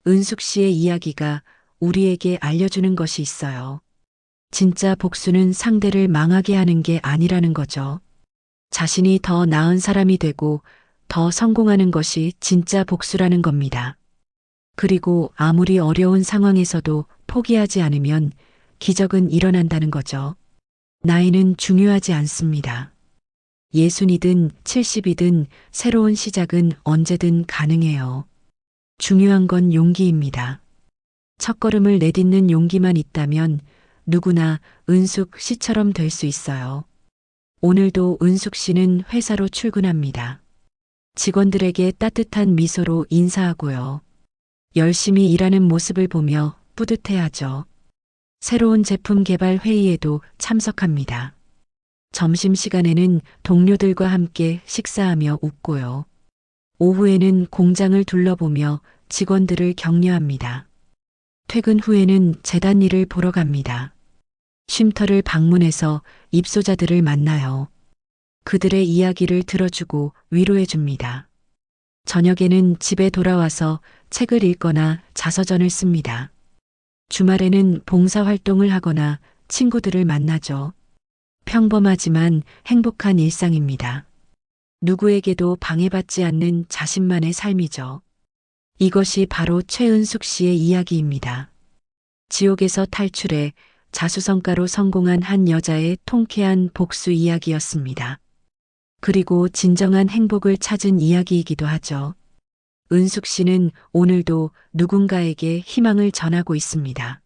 은숙 씨의 이야기가 우리에게 알려주는 것이 있어요. 진짜 복수는 상대를 망하게 하는 게 아니라는 거죠. 자신이 더 나은 사람이 되고 더 성공하는 것이 진짜 복수라는 겁니다. 그리고 아무리 어려운 상황에서도 포기하지 않으면 기적은 일어난다는 거죠. 나이는 중요하지 않습니다. 60이든 70이든 새로운 시작은 언제든 가능해요. 중요한 건 용기입니다. 첫걸음을 내딛는 용기만 있다면 누구나 은숙 씨처럼 될 수 있어요. 오늘도 은숙 씨는 회사로 출근합니다. 직원들에게 따뜻한 미소로 인사하고요. 열심히 일하는 모습을 보며 뿌듯해하죠. 새로운 제품 개발 회의에도 참석합니다. 점심시간에는 동료들과 함께 식사하며 웃고요. 오후에는 공장을 둘러보며 직원들을 격려합니다. 퇴근 후에는 재단 일을 보러 갑니다. 쉼터를 방문해서 입소자들을 만나요. 그들의 이야기를 들어주고 위로해 줍니다. 저녁에는 집에 돌아와서 책을 읽거나 자서전을 씁니다. 주말에는 봉사활동을 하거나 친구들을 만나죠. 평범하지만 행복한 일상입니다. 누구에게도 방해받지 않는 자신만의 삶이죠. 이것이 바로 최은숙 씨의 이야기입니다. 지옥에서 탈출해 자수성가로 성공한 한 여자의 통쾌한 복수 이야기였습니다. 그리고 진정한 행복을 찾은 이야기이기도 하죠. 은숙 씨는 오늘도 누군가에게 희망을 전하고 있습니다.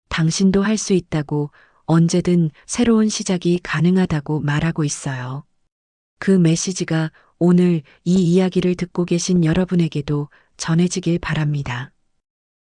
당신도 할 수 있다고, 언제든 새로운 시작이 가능하다고 말하고 있어요. 그 메시지가 오늘 이 이야기를 듣고 계신 여러분에게도 전해지길 바랍니다.